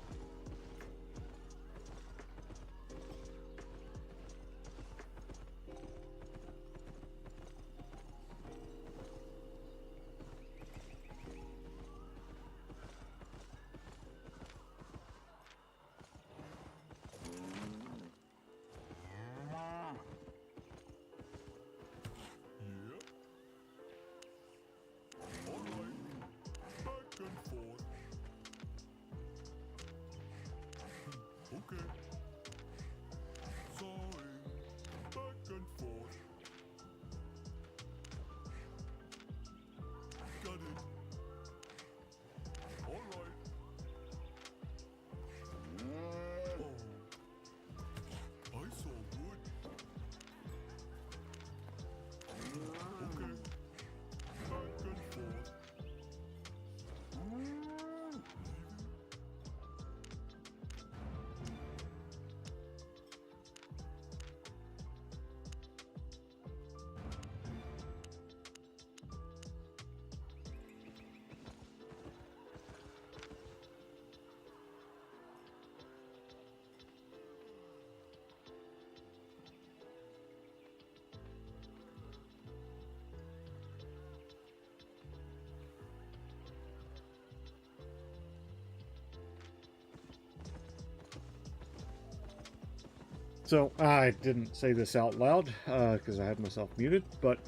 So, I didn't say this out loud because I had myself muted, but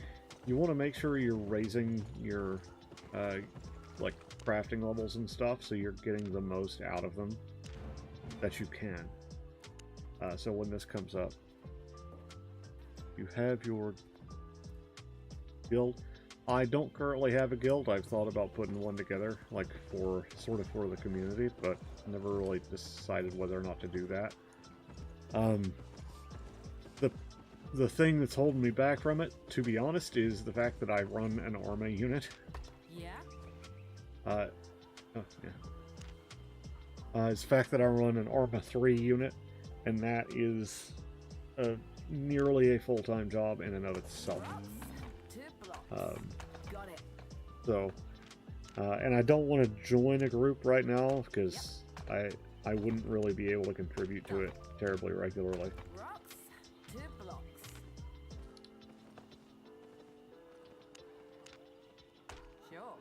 you want to make sure you're raising your like crafting levels and stuff so you're getting the most out of them that you can. So when this comes up, you have your guild. I don't currently have a guild. I've thought about putting one together, like for the community, but never really decided whether or not to do that. The thing that's holding me back from it, to be honest, is the fact that I run an Arma unit. Yeah? Oh, yeah. It's the fact that I run an Arma 3 unit, and that is nearly a full-time job in and of itself. Got it. So, and I don't want to join a group right now, because I wouldn't really be able to contribute to it terribly regularly. Rocks, 2 blocks. Sure.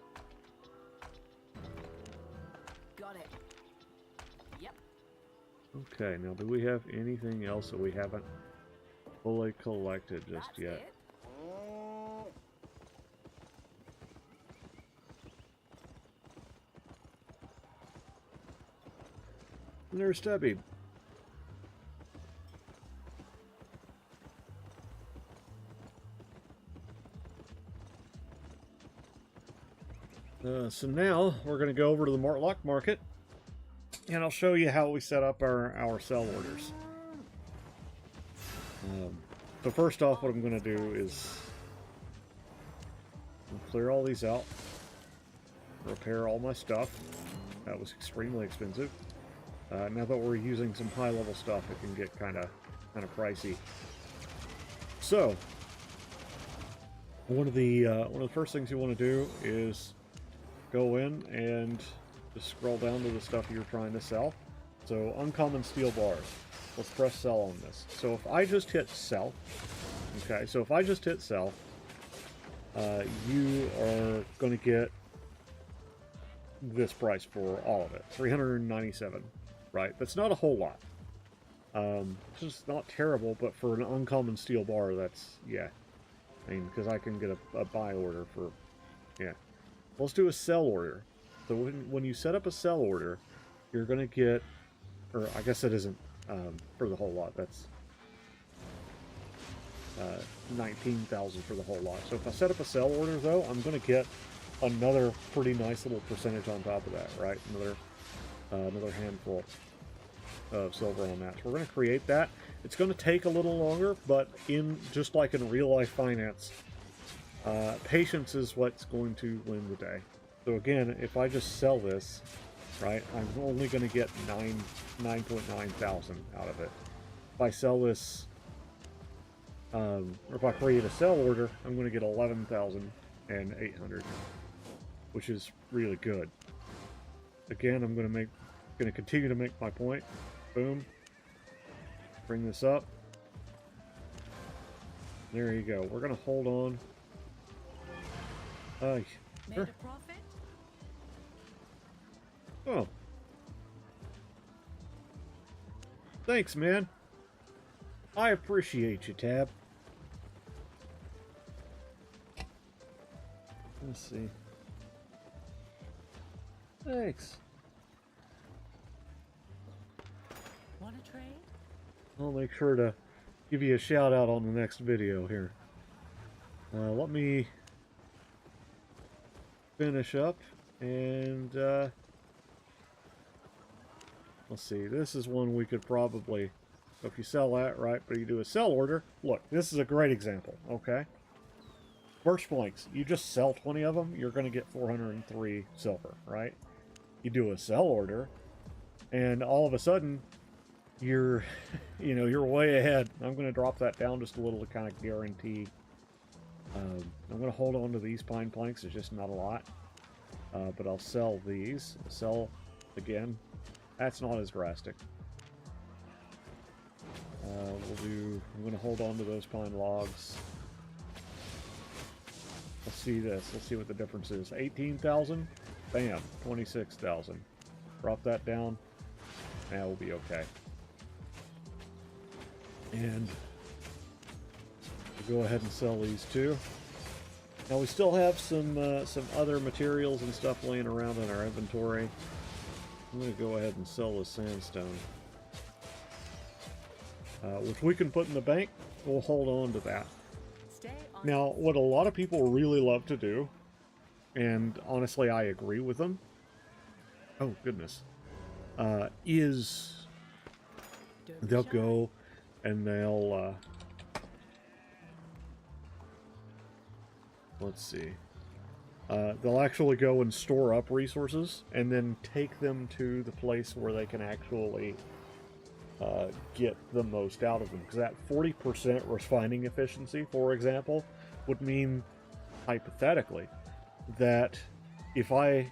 Got it. Yep. Okay, now do we have anything else that we haven't fully collected just That's yet? it. And there's Debbie. So now we're going to go over to the Mortlock Market, and I'll show you how we set up our sell orders. So first off, what I'm going to do is clear all these out, repair all my stuff. That was extremely expensive. Now that we're using some high-level stuff, it can get kind of pricey. So one of the first things you want to do is go in and just scroll down to the stuff you're trying to sell. So uncommon steel bars. Let's press sell on this. So if I just hit sell, okay, so if I just hit sell, you are going to get this price for all of it, 397, right? That's not a whole lot. It's just not terrible, but for an uncommon steel bar, that's, yeah. I mean, because I can get a buy order for, yeah. Let's do a sell order. So when you set up a sell order, you're going to get, or I guess it isn't for the whole lot. That's 19,000 for the whole lot. So if I set up a sell order, though, I'm going to get another pretty nice little percentage on top of that, right? Another handful of silver on that. So we're going to create that. It's going to take a little longer, but just like in real life finance, patience is what's going to win the day. So again, if I just sell this, right, I'm only going to get 9.9 thousand out of it. If I sell this, or if I create a sell order, I'm going to get 11,800, which is really good. Again, I'm going to continue to make my point. Boom. Bring this up. There you go. We're going to hold on. Made Sure. a profit? Oh. Thanks, man. I appreciate you, Tab. Let's see. Thanks. Want a trade? I'll make sure to give you a shout out on the next video here. Let me finish up and let's see. This is one we could probably, if you sell that, right, but you do a sell order. Look, this is a great example, okay? Birch planks, you just sell 20 of them, you're going to get 403 silver, right? You do a sell order, and all of a sudden, you're, you're way ahead. I'm going to drop that down just a little to kind of guarantee. I'm going to hold on to these pine planks. It's just not a lot, but I'll sell these. Sell again. That's not as drastic. I'm going to hold on to those pine logs. Let's see this. Let's see what the difference is. 18,000. Bam. 26,000. Drop that down. Now we'll be okay. And we'll go ahead and sell these two. Now we still have some other materials and stuff laying around in our inventory. I'm going to go ahead and sell the sandstone, which we can put in the bank. We'll hold on to that. Now, what a lot of people really love to do, and honestly I agree with them, oh goodness, is they'll go and they'll, let's see, they'll actually go and store up resources and then take them to the place where they can actually get the most out of them. Because that 40% refining efficiency, for example, would mean, hypothetically, that if I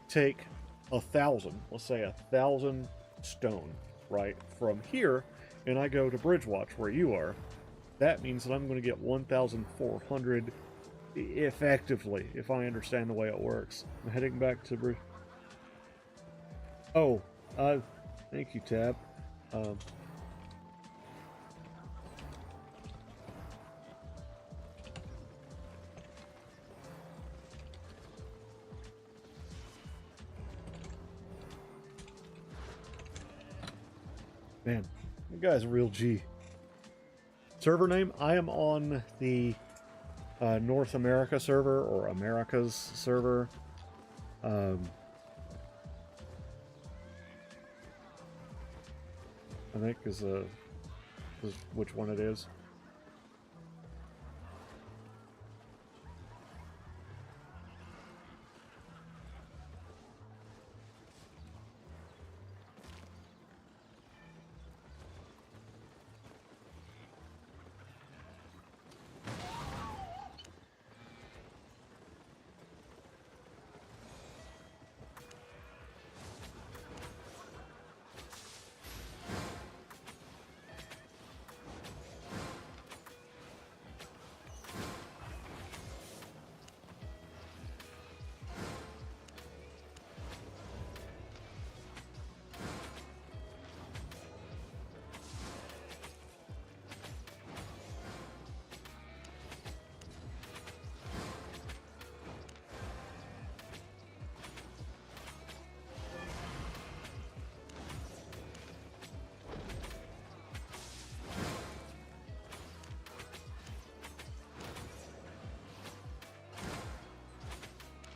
take 1,000, let's say 1,000 stone, right, from here, and I go to Bridgewatch, where you are, that means that I'm going to get 1,400 effectively, if I understand the way it works. I'm heading back to Bridge. Oh, thank you, Tab. Man, that guy's a real G. Server name, I am on the North America server, or America's server. I think is which one it is.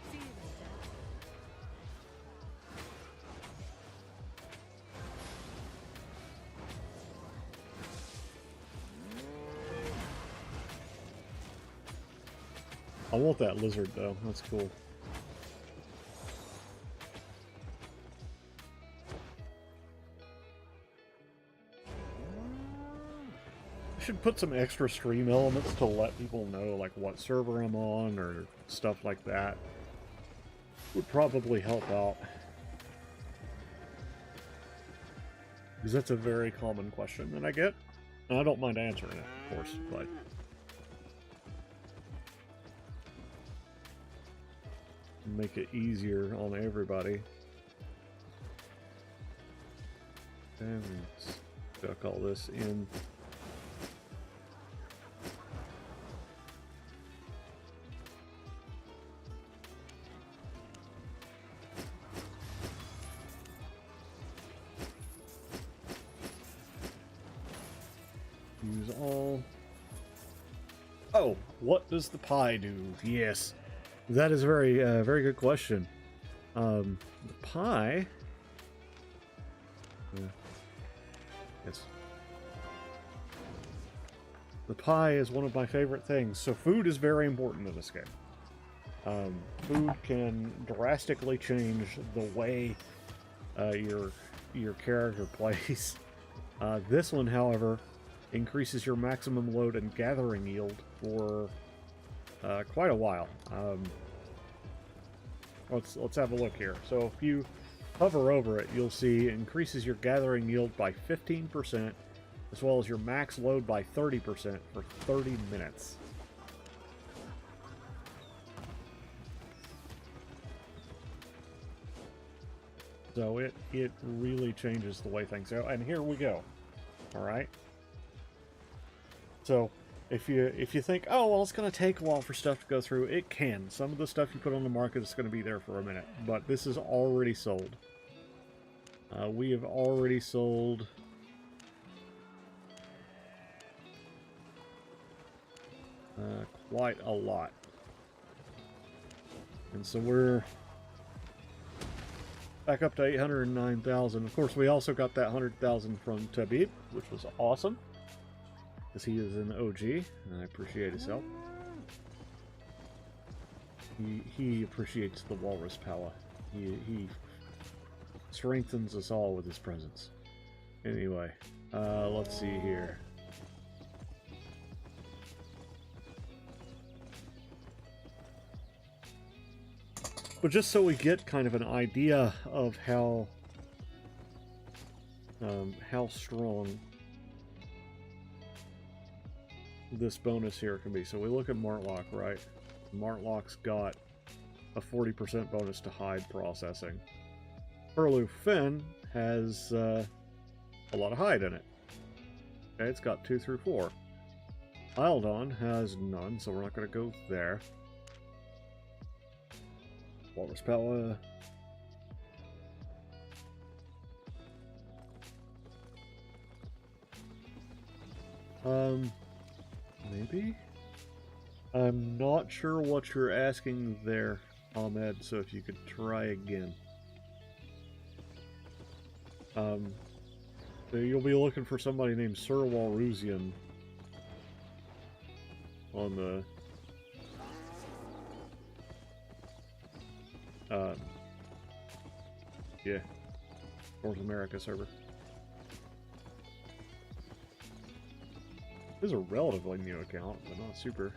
See you later. I want that lizard though. That's cool. I should put some extra stream elements to let people know like what server I'm on or stuff like that. Would probably help out. Because that's a very common question that I get. And I don't mind answering it, of course, but make it easier on everybody. And let's duck all this in. Use all. Oh, what does the pie do? Yes. That is a very good question. The pie... yes. The pie is one of my favorite things. So food is very important in this game. Food can drastically change the way your character plays. This one, however, increases your maximum load and gathering yield for quite a while. Let's have a look here. So if you hover over it, you'll see it increases your gathering yield by 15%, as well as your max load by 30% for 30 minutes. So it really changes the way things go. And here we go. All right. So if you think, oh, well, it's going to take a while for stuff to go through, it can. Some of the stuff you put on the market is going to be there for a minute, but this is already sold. We have already sold quite a lot. And so we're back up to 809,000. Of course, we also got that 100,000 from Tabib, which was awesome. Because he is an OG, and I appreciate his help. He appreciates the walrus power. He strengthens us all with his presence. Anyway, let's see here. But just so we get kind of an idea of how strong this bonus here can be. So we look at Martlock, right? Martlock's got a 40% bonus to hide processing. Furlough Finn has a lot of hide in it. Okay, it's got 2 through 4. Albion has none, so we're not going to go there. Walrus power. Maybe? I'm not sure what you're asking there, Ahmed, so if you could try again. So you'll be looking for somebody named Sir Walrusian on the yeah, North America server. This is a relatively new account, but not super.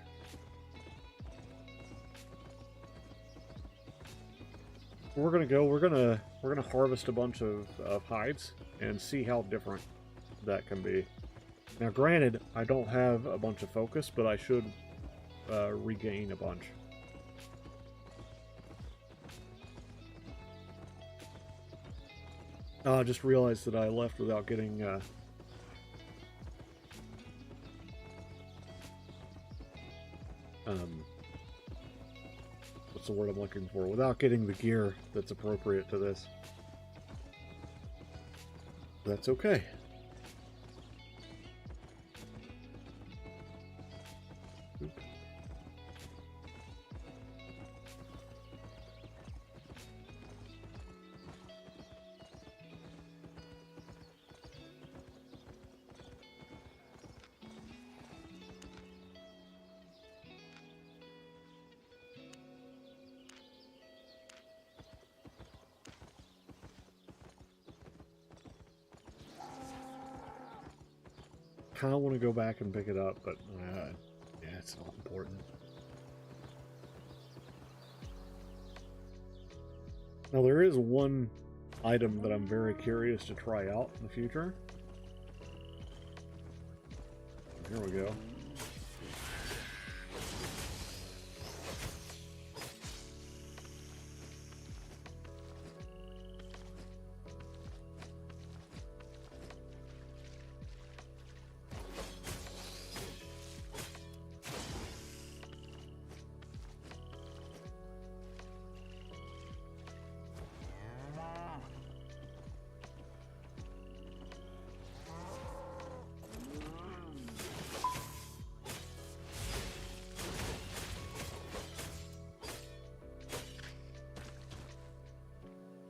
We're gonna harvest a bunch of hides and see how different that can be. Now, granted, I don't have a bunch of focus, but I should regain a bunch. I just realized that I left without getting what's the word I'm looking for? Without getting the gear that's appropriate to this. That's okay. Oop. Kind of want to go back and pick it up, but yeah, it's not important. Now, there is one item that I'm very curious to try out in the future. Here we go.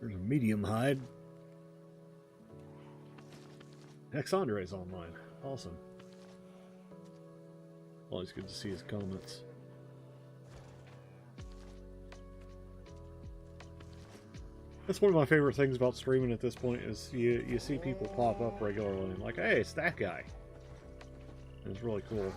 There's a medium hide. Hexandre's online. Awesome. Always good to see his comments. That's one of my favorite things about streaming at this point is you see people pop up regularly and like, hey, it's that guy. And it's really cool.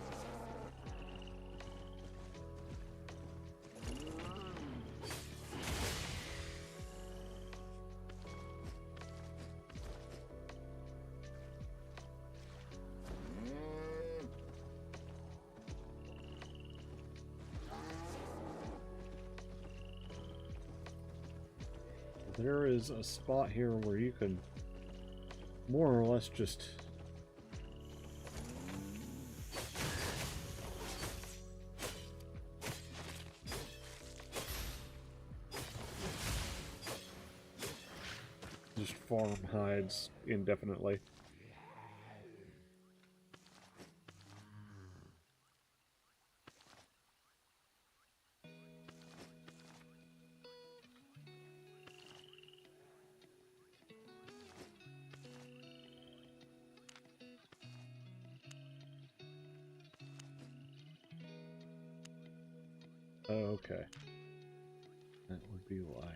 There is a spot here where you can more or less just farm hides indefinitely. Okay. That would be why.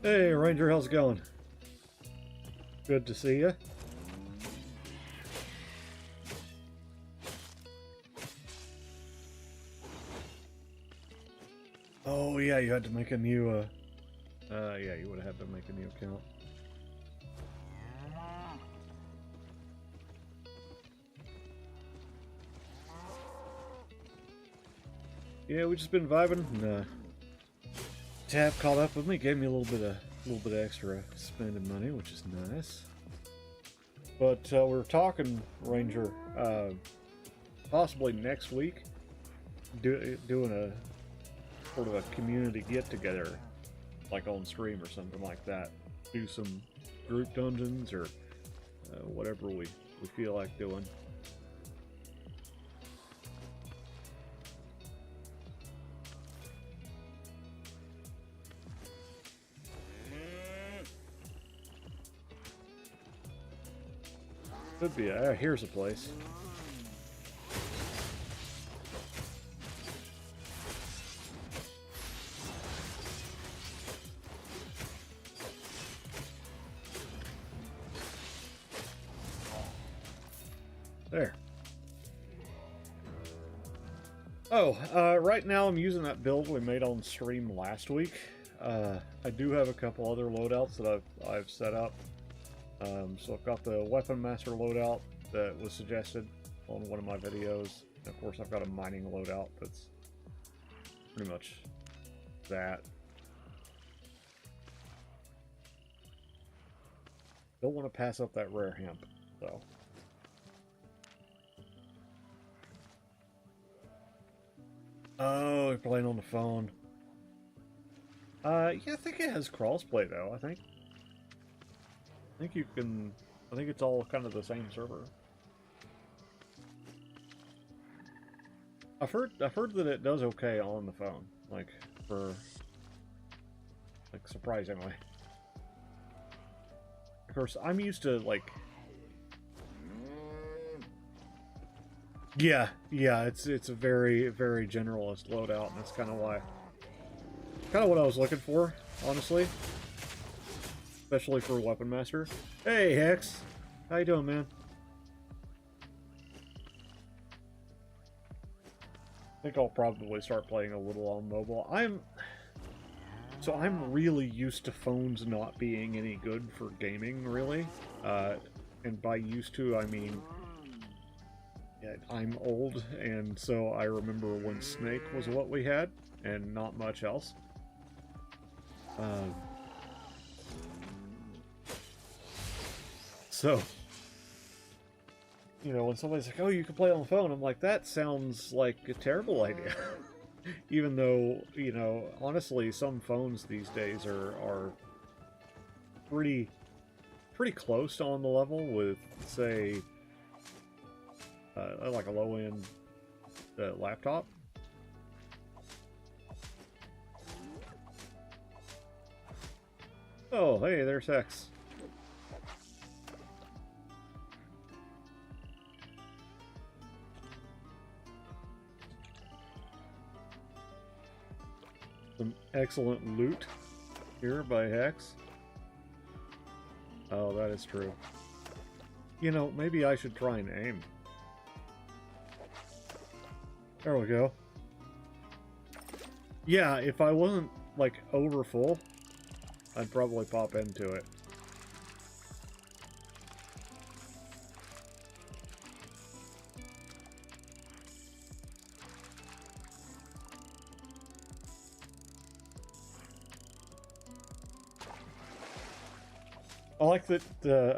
Hey, Ranger, how's it going? Good to see you. Oh, yeah, you had to make a new, yeah, you would have had to make a new account. Yeah, we just been vibing, and, Tab caught up with me, gave me a little bit extra spending money, which is nice. But we were talking, Ranger, possibly next week, doing a sort of a community get-together, like on stream or something like that. Do some group dungeons or whatever we feel like doing. Could be. Here's a place. There. Oh, right now I'm using that build we made on stream last week. I do have a couple other loadouts that I've set up. So I've got the Weapon Master loadout that was suggested on one of my videos. And of course I've got a mining loadout that's pretty much that. Don't want to pass up that rare hemp, though. Oh, you're playing on the phone. Yeah, I think it has crossplay though, I think you can, I think it's all kind of the same server. I've heard that it does okay on the phone, like surprisingly. Of course, I'm used to like, yeah, it's a very generalist loadout, and that's kind of what I was looking for, honestly. Especially for Weapon Master. Hey, Hex! How you doing, man? I think I'll probably start playing a little on mobile. I'm really used to phones not being any good for gaming, really. And by used to, I mean, yeah, I'm old, and so I remember when Snake was what we had, and not much else. So, you know, when somebody's like, oh, you can play on the phone, I'm like, that sounds like a terrible idea. Even though, you know, honestly, some phones these days are pretty close on the level with, say, like a low-end laptop. Oh, hey, there's Hex. Some excellent loot here by Hex. Oh, that is true. You know, maybe I should try and aim. There we go. Yeah, if I wasn't, like, over full, I'd probably pop into it. I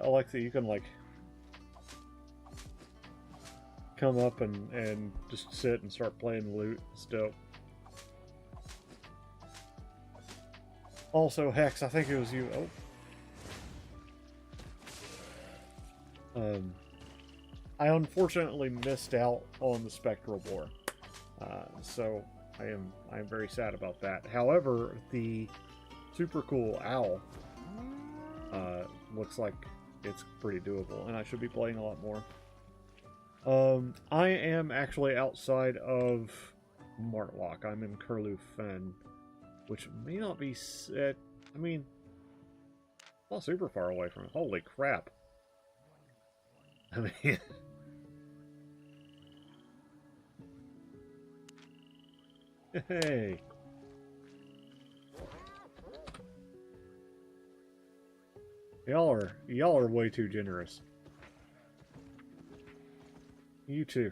like that you can, like, come up and just sit and start playing loot. It's dope. Also, Hex, I think it was you. Oh. I unfortunately missed out on the Spectral Boar. So I am very sad about that. However, the super cool owl looks like it's pretty doable, and I should be playing a lot more. I am actually outside of Martlock. I'm in Curlew Fen, which may not be set. I mean, Oh, super far away from it. Holy crap. I mean... Hey! Y'all are way too generous. You too.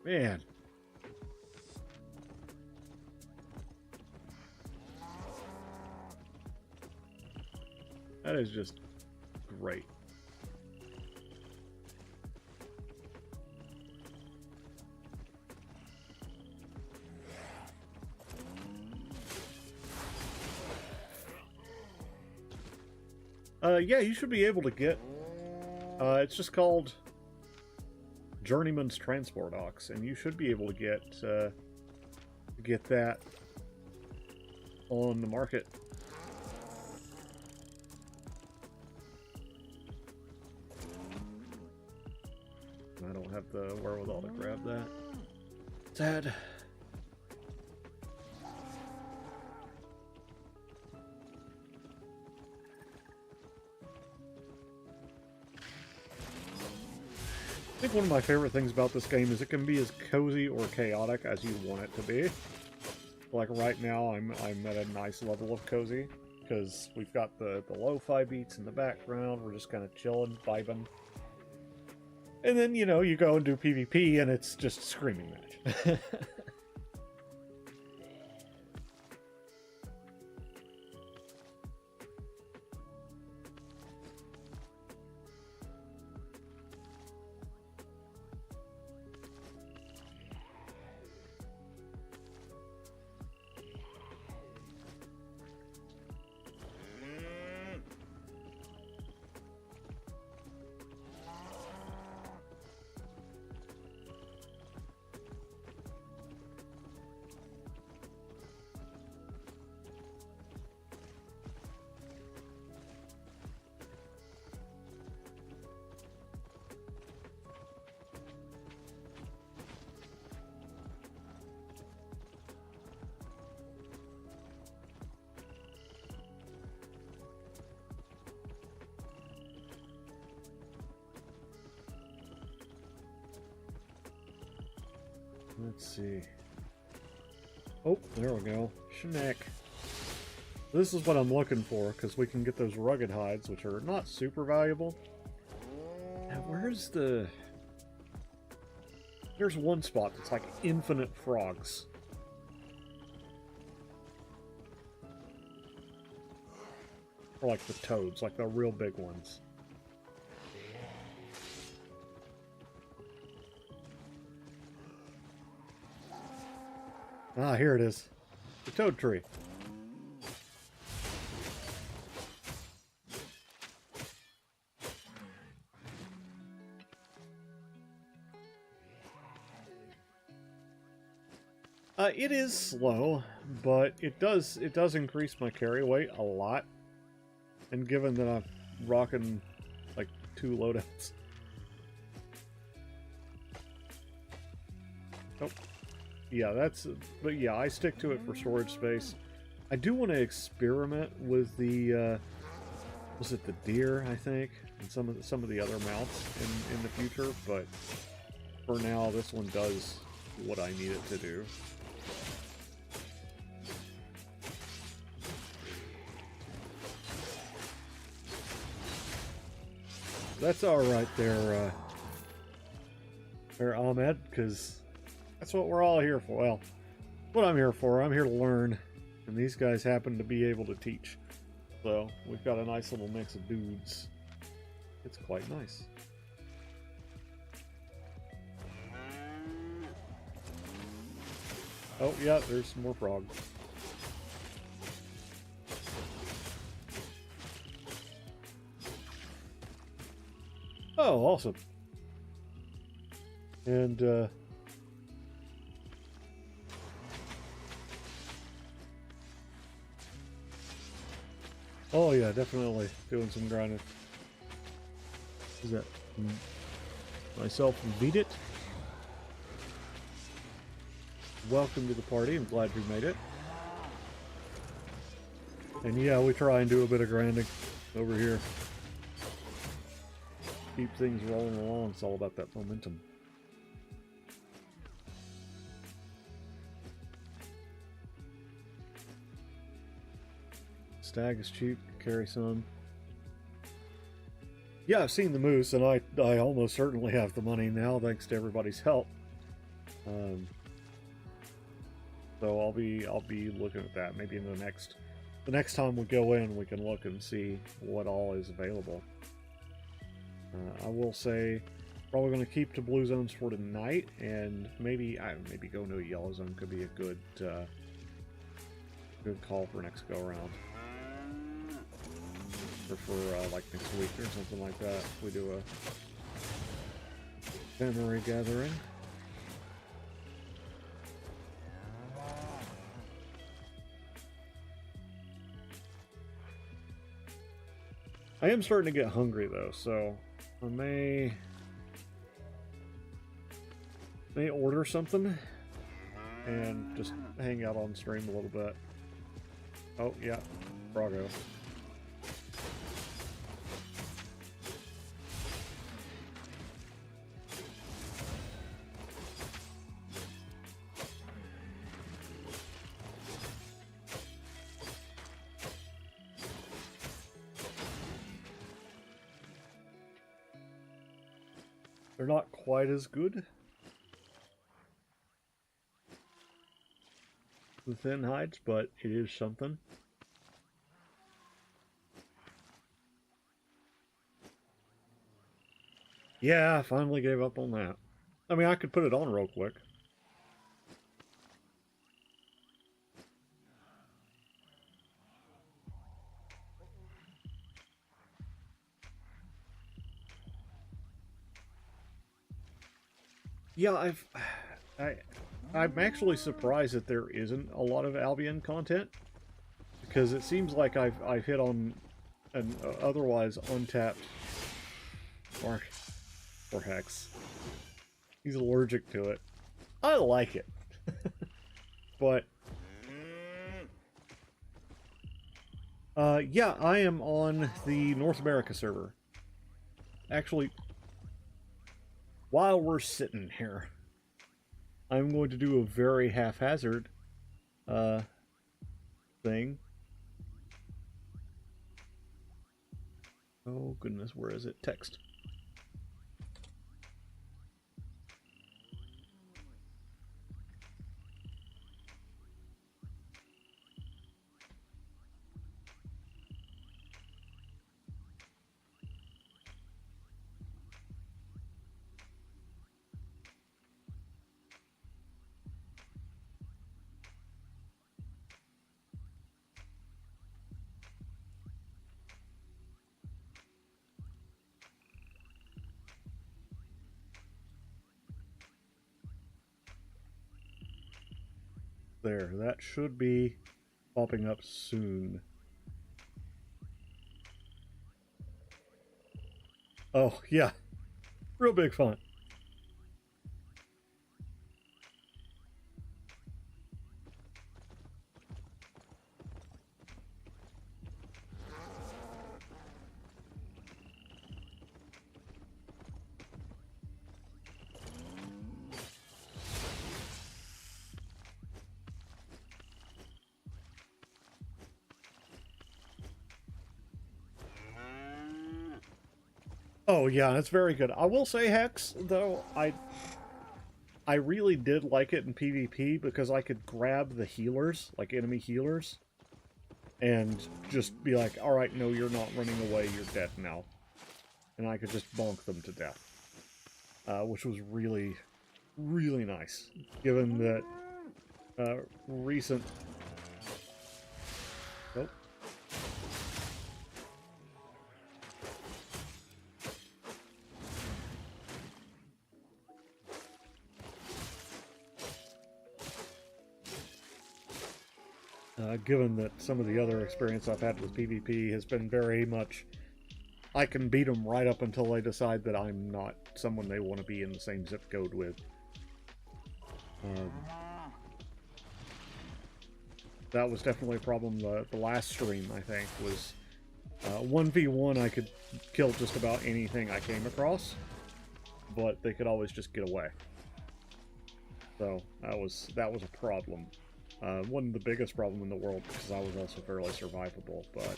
Man. That is just great. Yeah, you should be able to get, it's just called Journeyman's Transport Ox, and you should be able to get that on the market. I don't have the wherewithal to grab that. Sad. I think one of my favorite things about this game is it can be as cozy or chaotic as you want it to be. Like right now, I'm at a nice level of cozy because we've got the lo-fi beats in the background. We're just kind of chilling, vibing. And then, you know, you go and do PvP and it's just a screaming match. Let's see. Oh, there we go. Schneck. This is what I'm looking for, because we can get those rugged hides, which are not super valuable. Now, where's the... There's one spot that's like infinite frogs. Or like the toads, like the real big ones. Ah, here it is. The toad tree. It is slow, but it does increase my carry weight a lot. And given that I'm rocking like 2 loadouts. Nope. Yeah, but yeah, I stick to it for storage space. I do want to experiment with the, was it the deer, I think, and some of the other mounts in the future, but for now, this one does what I need it to do. That's alright there, Ahmed, because that's what we're all here for. Well, what I'm here for, I'm here to learn, and these guys happen to be able to teach. So, we've got a nice little mix of dudes. It's quite nice. Oh, yeah, there's some more frogs. Oh, awesome. And, oh yeah, definitely doing some grinding. Is that myself and Beat It? Welcome to the party. I'm glad you made it. And yeah, we try and do a bit of grinding over here. Keep things rolling along. It's all about that momentum. Stag is cheap. Carry some. Yeah, I've seen the moose, and I almost certainly have the money now, thanks to everybody's help. So I'll be looking at that. Maybe in the next time we go in, we can look and see what all is available. I will say, probably going to keep to blue zones for tonight, and maybe go into a yellow zone could be a good call for next go around. Or for like next week or something like that. We do a memory gathering. I am starting to get hungry though, so I may order something and just hang out on stream a little bit. Oh yeah, Brago. They're not quite as good. The thin hides, but it is something. Yeah, I finally gave up on that. I mean, I could put it on real quick. Yeah, I'm actually surprised that there isn't a lot of Albion content, because it seems like I've hit on an otherwise untapped or Hex. He's allergic to it. I like it, but yeah, I am on the North America server. Actually, while we're sitting here, I'm going to do a very haphazard thing. Oh goodness, where is it? Text. There, that should be popping up soon. Oh, yeah. Real big font. Oh yeah, it's very good. I will say, Hex, though, I really did like it in PvP because I could grab the healers, like enemy healers, and just be like, alright, no, you're not running away, you're dead now. And I could just bonk them to death. Which was really, really nice, given that recent... Oh. Given that some of the other experience I've had with PvP has been very much, I can beat them right up until they decide that I'm not someone they want to be in the same zip code with. that was definitely a problem the last stream, I think, was 1v1 I could kill just about anything I came across, but they could always just get away. So that was a problem. Wasn't the biggest problem in the world because I was also fairly survivable, but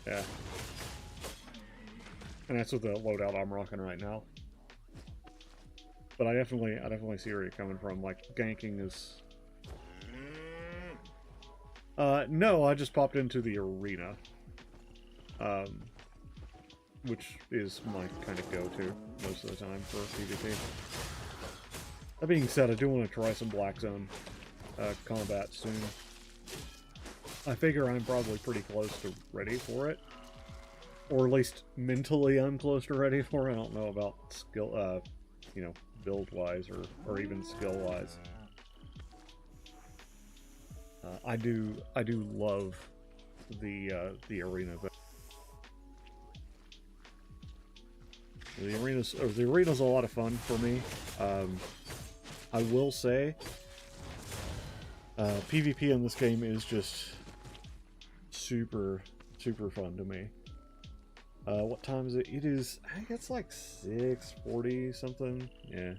yeah. And that's with the loadout I'm rocking right now. But I definitely see where you're coming from. Like, ganking is... no, I just popped into the arena. Which is my kind of go-to most of the time for PvP. That being said, I do want to try some Black Zone combat soon. I figure I'm probably pretty close to ready for it. Or at least mentally I'm close to ready for it. I don't know about skill, you know, build-wise or even skill-wise. I do love the arena. The arena's a lot of fun for me. I will say, PvP in this game is just super fun to me. What time is it? It is, I think it's like 6:40 something. Yeah.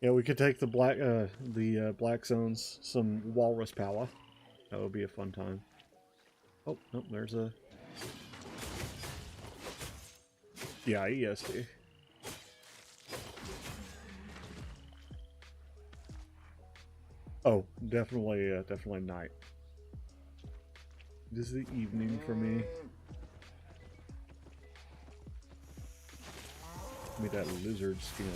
Yeah, we could take the black zones, some walrus power. That would be a fun time. Oh, nope, there's a... Yeah, ESD. Oh, definitely night. This is the evening for me. Give me that lizard skin.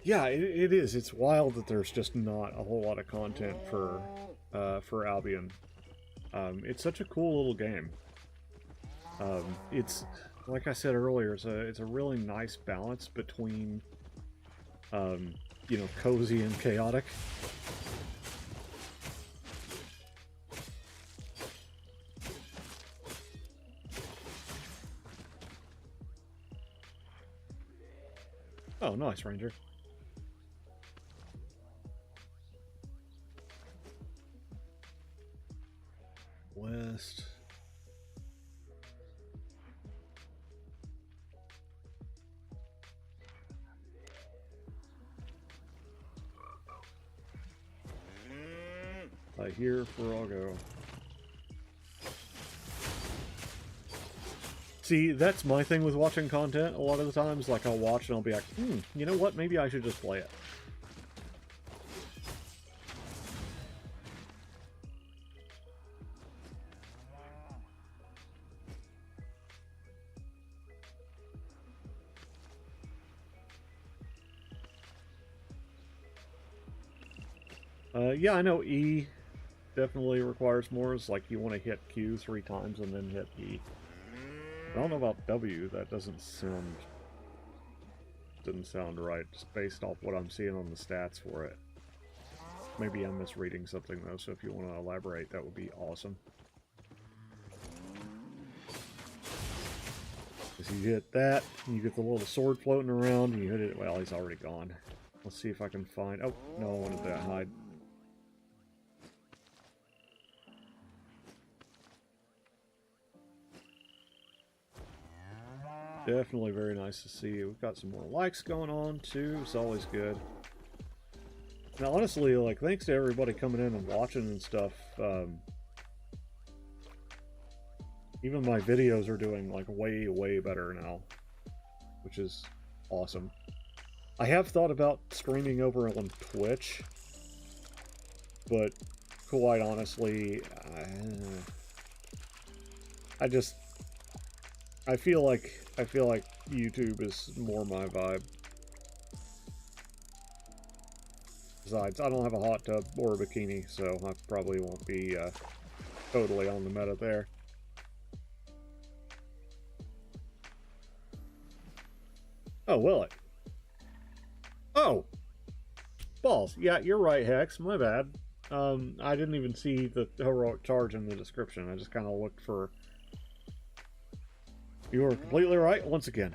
Yeah, it is. It's wild that there's just not a whole lot of content for Albion. It's such a cool little game. It's, like I said earlier, it's a really nice balance between, you know, cozy and chaotic. Oh, nice, Ranger. West. I hear Frogo. See, that's my thing with watching content a lot of the times. Like, I'll watch and I'll be like, you know what? Maybe I should just play it. Yeah, I know E definitely requires more. It's like you want to hit Q 3 times and then hit E. I don't know about W. That didn't sound right, just based off what I'm seeing on the stats for it. Maybe I'm misreading something though, so if you want to elaborate, that would be awesome. Because you hit that, you get the little sword floating around, and you hit it. Well, he's already gone. Let's see if I can find... Oh, no, I wanted to hide. Definitely very nice to see. We've got some more likes going on, too. It's always good. Now, honestly, like, thanks to everybody coming in and watching and stuff. Even my videos are doing, like, way better now. Which is awesome. I have thought about streaming over on Twitch. But, quite honestly, I feel like YouTube is more my vibe. Besides, I don't have a hot tub or a bikini, so I probably won't be totally on the meta there. Oh, will it? Oh! Balls. Yeah, you're right, Hex. My bad. I didn't even see the heroic charge in the description. I just kind of looked for... You were completely right once again.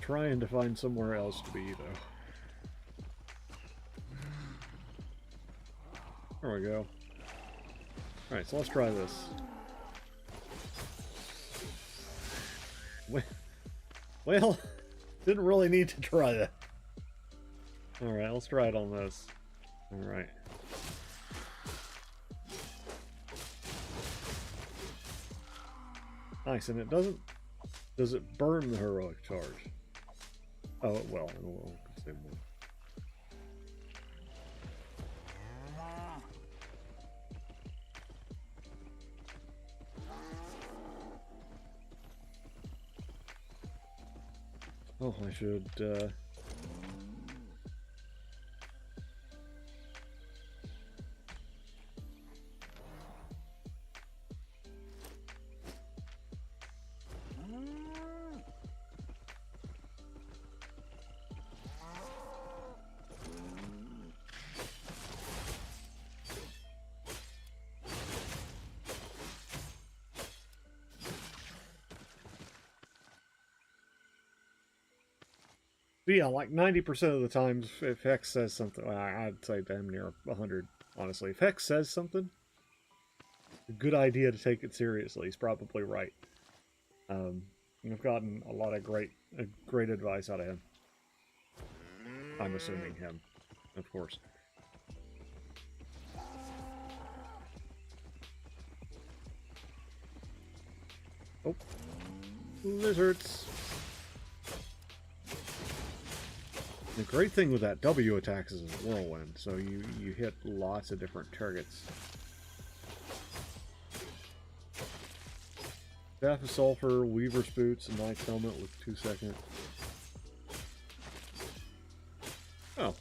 Trying to find somewhere else to be, though. There we go. Alright, so let's try this. Well, didn't really need to try that. Alright, let's try it on this. Alright. Nice, and it doesn't... Does it burn the heroic charge? Oh, it will. It will. Say more. Oh, I should, yeah, like 90% of the times, if Hex says something, well, I'd say damn near 100, honestly. If Hex says something, a good idea to take it seriously. He's probably right. I've gotten a lot of great advice out of him. I'm assuming him, of course. Oh, lizards. The great thing with that W attacks is a whirlwind, so you hit lots of different targets. Staff of Sulfur, Weaver's Boots, and Knight's Helmet with 2 seconds. Oh.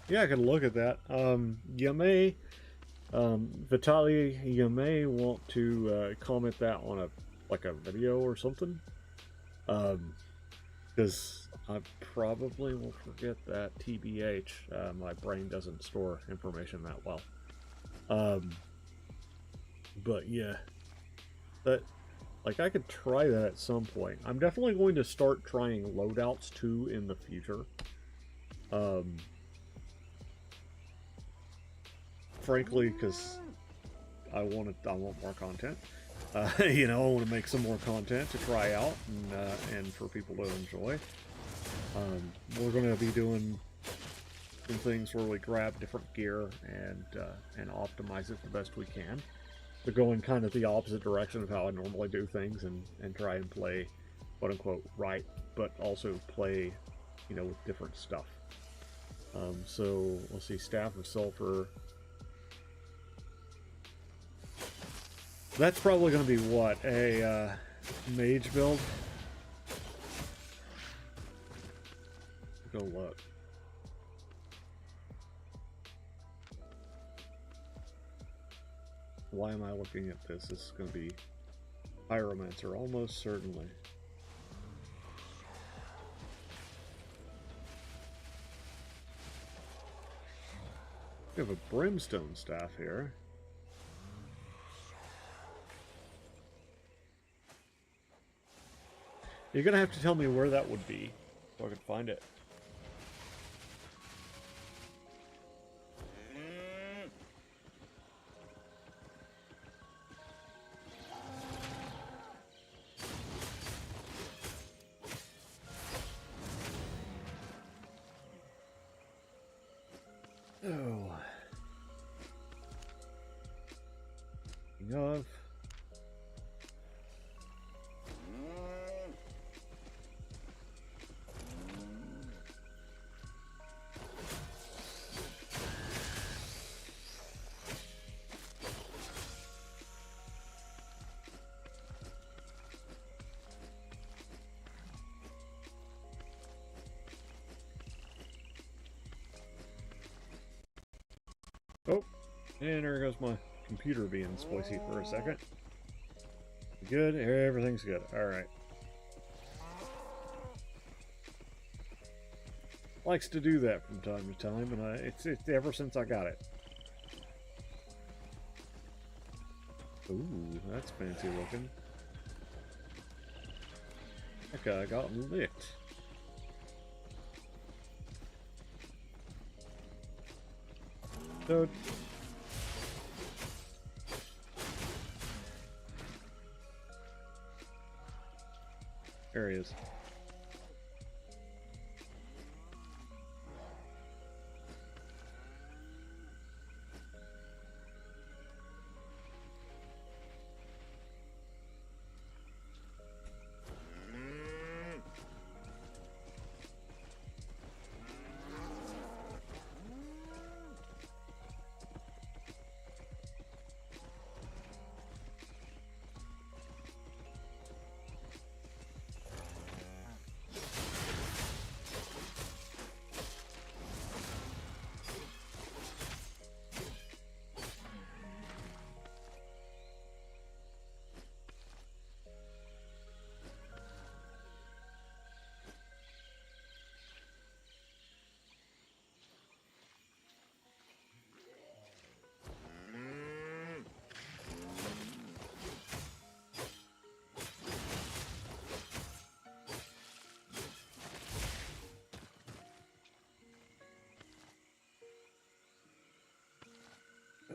Yeah, I could look at that. You may, Vitaly, you may want to comment that on a video or something. Because I probably will forget that, TBH. My brain doesn't store information that well. But yeah. But, like, I could try that at some point. I'm definitely going to start trying loadouts, too, in the future. Frankly, because I want more content. You know, I want to make some more content to try out and for people to enjoy. We're going to be doing some things where we grab different gear and optimize it the best we can. So going kind of the opposite direction of how I normally do things and try and play, quote-unquote, right, but also play, you know, with different stuff. So, let's see, Staff of Sulfur. That's probably going to be, what, a mage build? Go look. Why am I looking at this? This is going to be Pyromancer, almost certainly. We have a Brimstone Staff here. You're going to have to tell me where that would be so I can find it. of. Oh, and there goes my computer being spicy for a second. Good, everything's good. Alright. Likes to do that from time to time, and it's ever since I got it. Ooh, that's fancy looking. That guy got licked. So, there he is.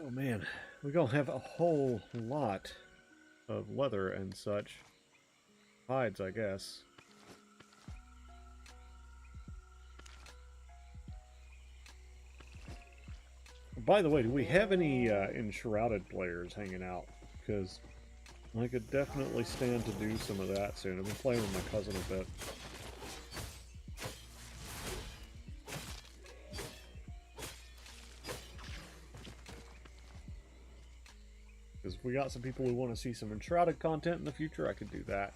Oh man, we're gonna have a whole lot of leather and such. Hides, I guess. By the way, do we have any enshrouded players hanging out? Because I could definitely stand to do some of that soon. I've been playing with my cousin a bit. Because if we got some people who want to see some enshrouded content in the future, I could do that.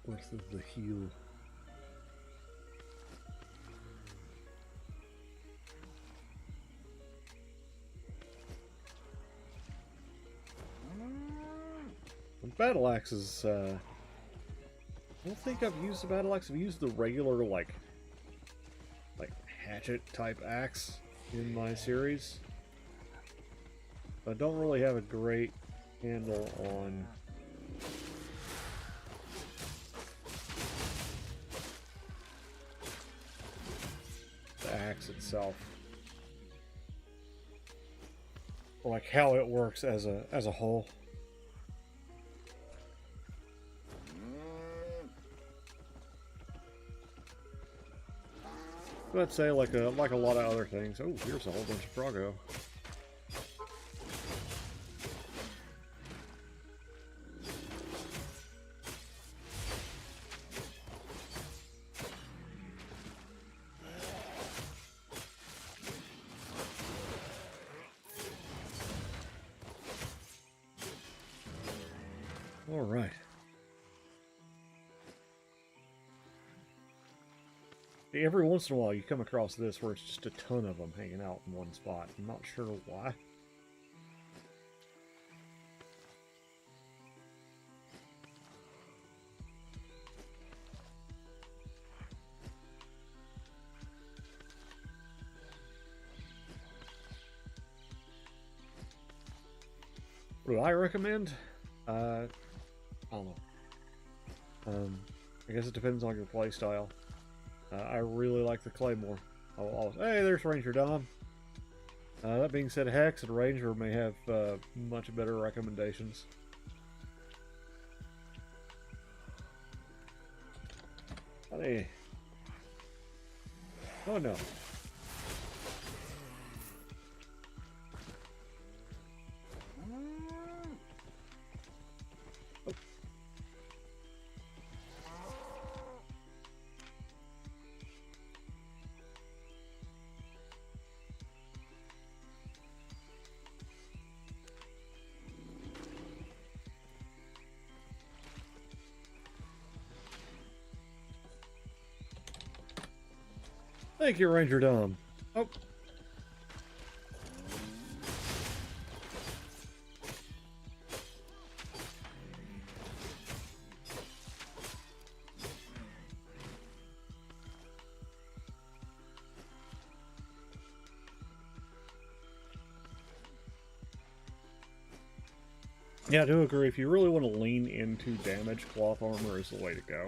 What's the heal? Battle axes, I don't think I've used the battle axe. I've used the regular, like hatchet type axe in my series. I don't really have a great handle on the axe itself, like how it works as a whole. Let's say like a lot of other things. Oh, here's a whole bunch of Froggo. All right. Every once in a while you come across this where it's just a ton of them hanging out in one spot. I'm not sure why. What do I recommend? I don't know. I guess it depends on your play style. I really like the Claymore. Hey, there's Ranger Dom. That being said, Hex and Ranger may have much better recommendations. Honey. Oh no. Thank you, Ranger Dom. Oh. Yeah, I do agree. If you really want to lean into damage, cloth armor is the way to go.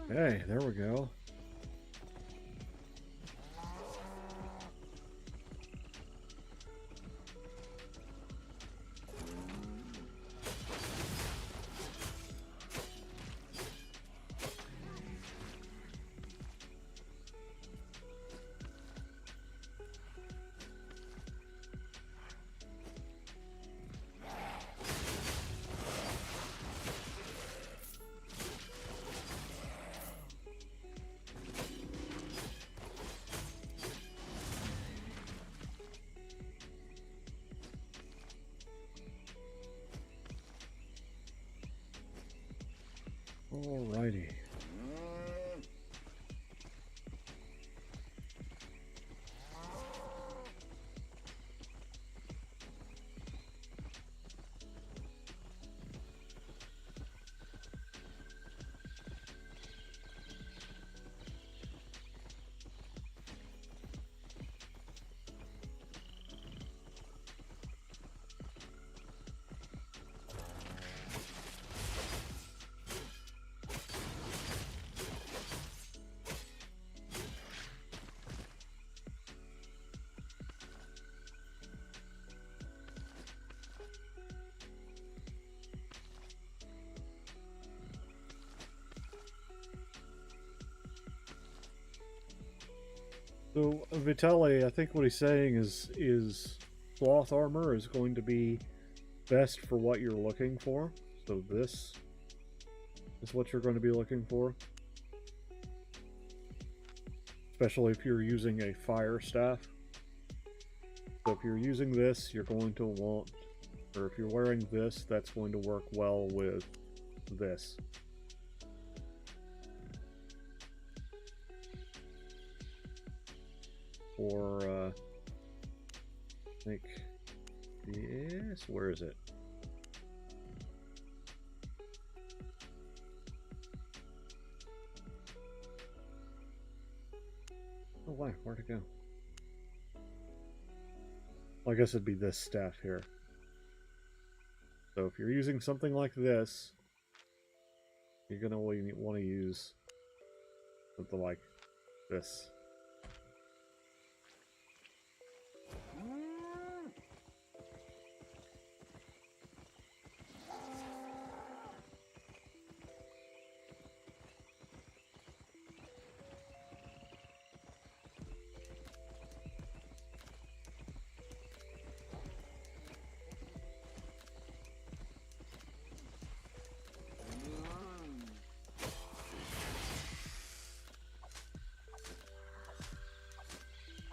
Hey, there we go. Alrighty. So Vitali, I think what he's saying is cloth armor is going to be best for what you're looking for. So this is what you're going to be looking for. Especially if you're using a fire staff. So if you're using this, you're going to want, or if you're wearing this, that's going to work well with this. Or, I think, yes, where is it? Oh, why? Where'd it go? Well, I guess it'd be this staff here. So if you're using something like this, you're going to want to use something like this.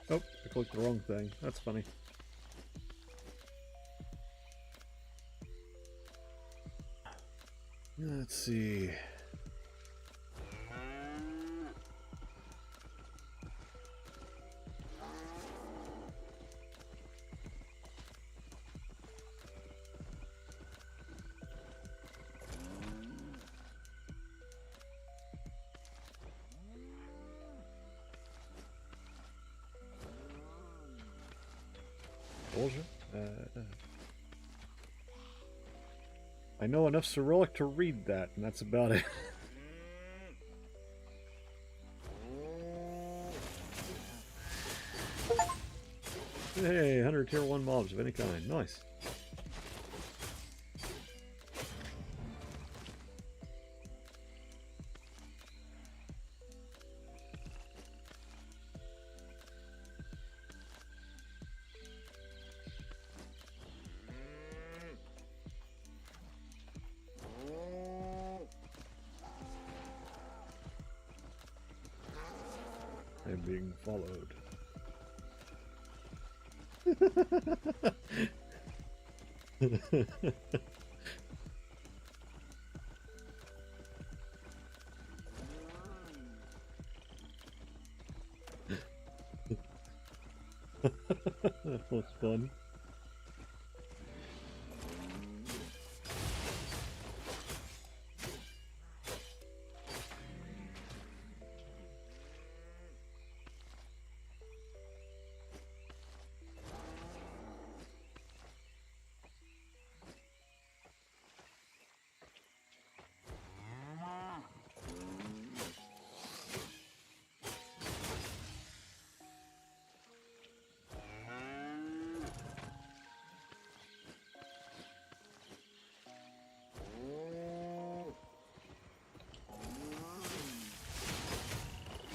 Oh, I clicked the wrong thing. That's funny. Let's see. Bullshit. I know enough Cyrillic to read that, and that's about it. Hey, 100 tier 1 mobs of any kind. Nice. I'm being followed. That was fun.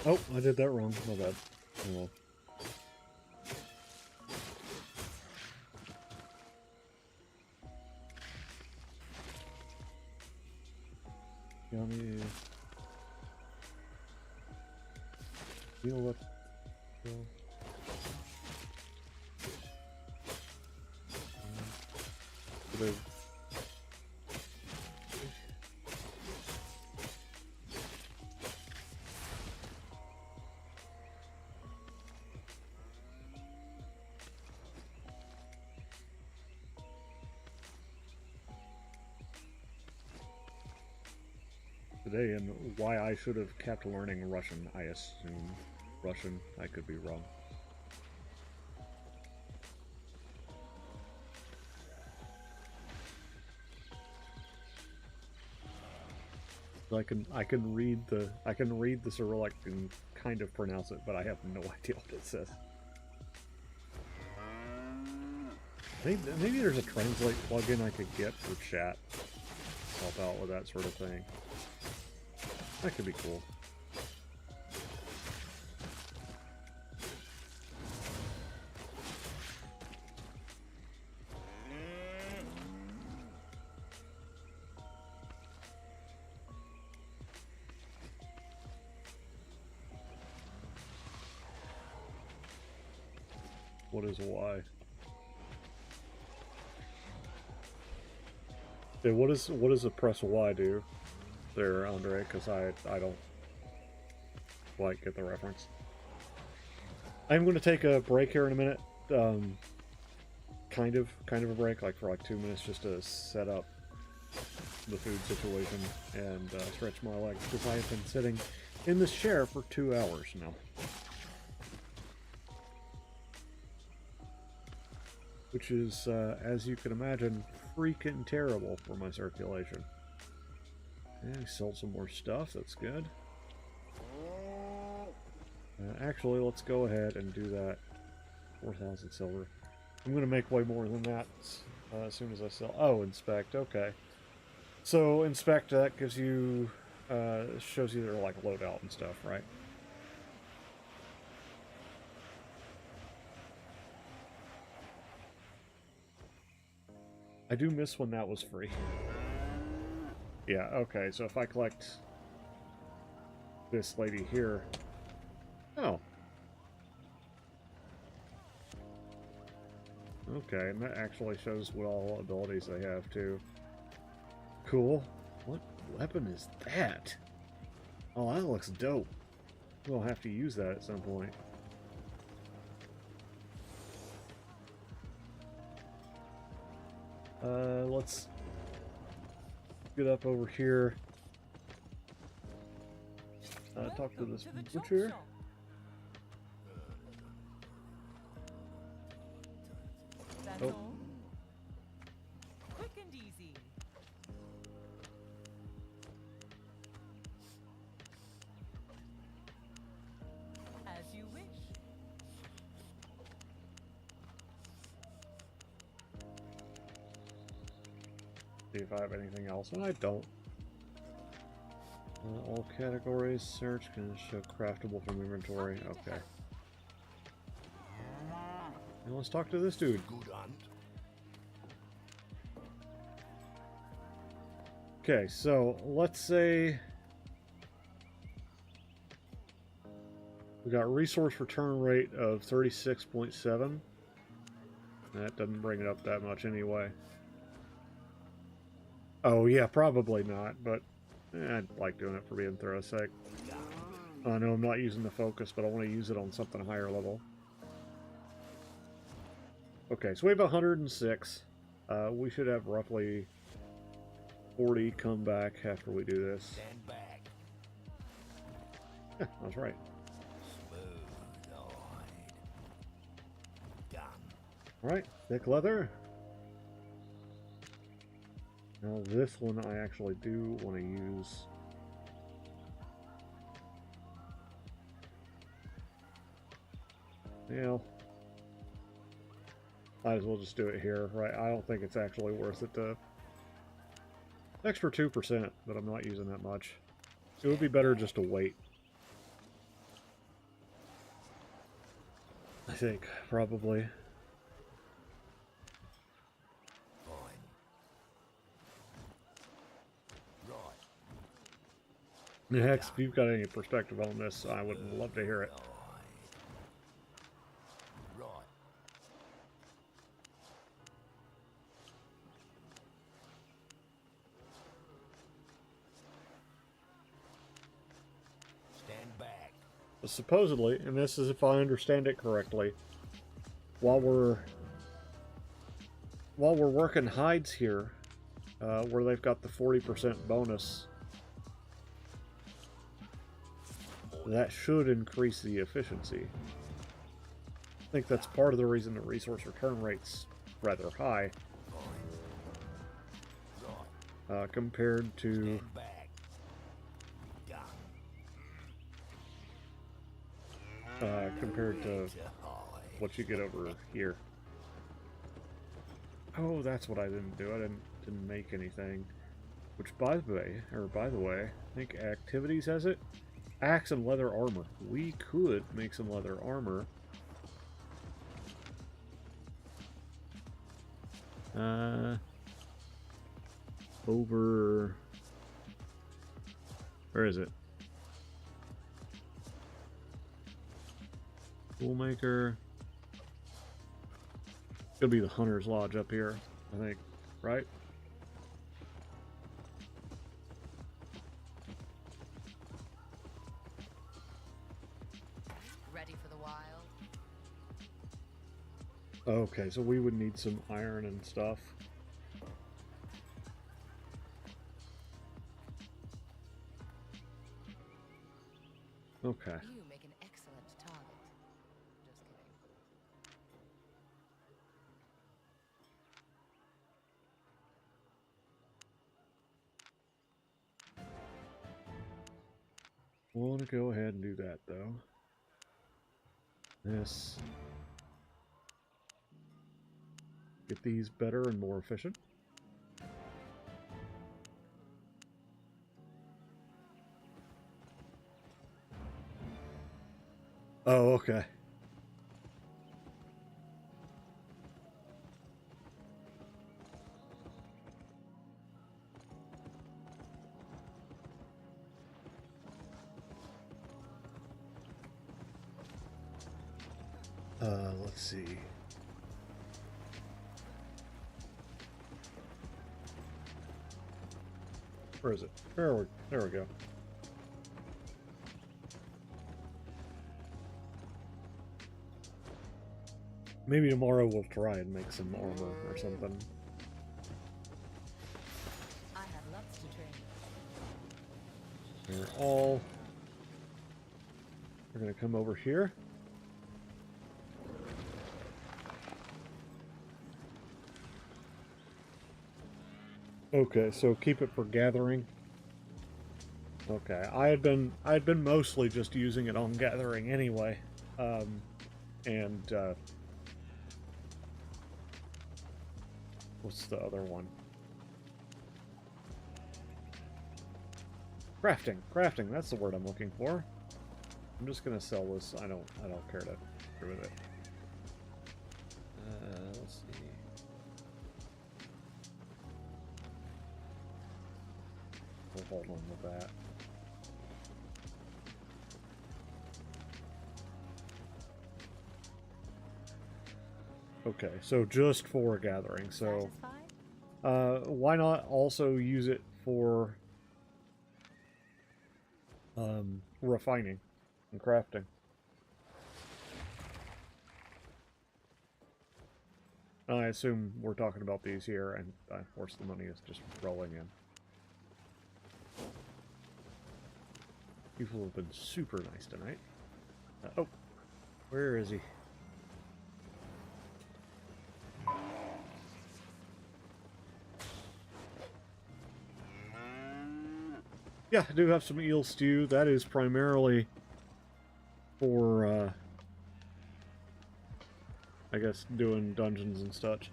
Oh, I did that wrong. My bad. Oh well. Yummy. Deal with. Today, and why I should have kept learning Russian. I assume Russian. I could be wrong. I can read the Cyrillic and kind of pronounce it, but I have no idea what it says. Maybe there's a translate plugin I could get for chat. Help out with that sort of thing. That could be cool. What is Y? Yeah, what does a press Y do there, Andre? Because I don't quite get the reference. I'm going to take a break here in a minute. Kind of a break, like for like 2 minutes, just to set up the food situation and stretch my legs, because I have been sitting in this chair for 2 hours now. Which is, as you can imagine, freaking terrible for my circulation. And we sold some more stuff, that's good. Actually, let's go ahead and do that. 4,000 silver. I'm going to make way more than that as soon as I sell. Oh, inspect, okay. So, inspect, that gives you, shows you their, like, loadout and stuff, right? I do miss when that was free. Yeah, okay, so if I collect this lady here... Oh. Okay, and that actually shows what all abilities they have, too. Cool. What weapon is that? Oh, that looks dope. We'll have to use that at some point. Let's get up over here. Talk to this butcher. That's Oh. all. Quick and easy. As you wish. See if I have anything else, and I don't. All categories, search can show craftable from inventory. Okay. Now let's talk to this dude. Good hunt. Okay, so let's say we got resource return rate of 36.7. That doesn't bring it up that much anyway. Oh yeah, probably not, but I'd like doing it for being thorough sake. I know I'm not using the focus, but I want to use it on something higher level. Okay, so we have 106. We should have roughly 40 come back after we do this. Stand back. Yeah, I was right. Smooth hide. Done. Alright, thick leather. Now this one I actually do want to use. Yeah. Might as well just do it here, right? I don't think it's actually worth it to... Extra 2%, but I'm not using that much. It would be better just to wait. I think, probably. Fine. Right. Hex, if you've got any perspective on this, I would love to hear it. Right. Stand back. Supposedly, and this is if I understand it correctly, while we're working hides here, where they've got the 40% bonus, that should increase the efficiency. I think that's part of the reason the resource return rate's rather high, compared to Stand back. Done. compared to To hide. what you get over here. Oh, that's what I didn't do. I didn't make anything. Which, by the way, I think activities has it. Axe and leather armor. We could make some leather armor. Over. Where is it? Toolmaker. Could be the Hunter's Lodge up here, I think, right? Ready for the wild? Okay, so we would need some iron and stuff. Okay. You make an excellent target. Just kidding. Want to go ahead and do that, though. This. Get these better and more efficient. Oh, okay. Let's see. Where is it? There we go. Maybe tomorrow we'll try and make some armor or something. I have lots to train. We're gonna come over here. Okay, so keep it for gathering. Okay, I had been mostly just using it on gathering anyway, what's the other one? Crafting. That's the word I'm looking for. I'm just gonna sell this. I don't care to screw with it. Let's see. We'll hold on with that. Okay, so just for gathering. So, why not also use it for refining and crafting? I assume we're talking about these here, and of course the money is just rolling in. People have been super nice tonight. Oh, where is he? Yeah, I do have some eel stew. That is primarily for, I guess, doing dungeons and such.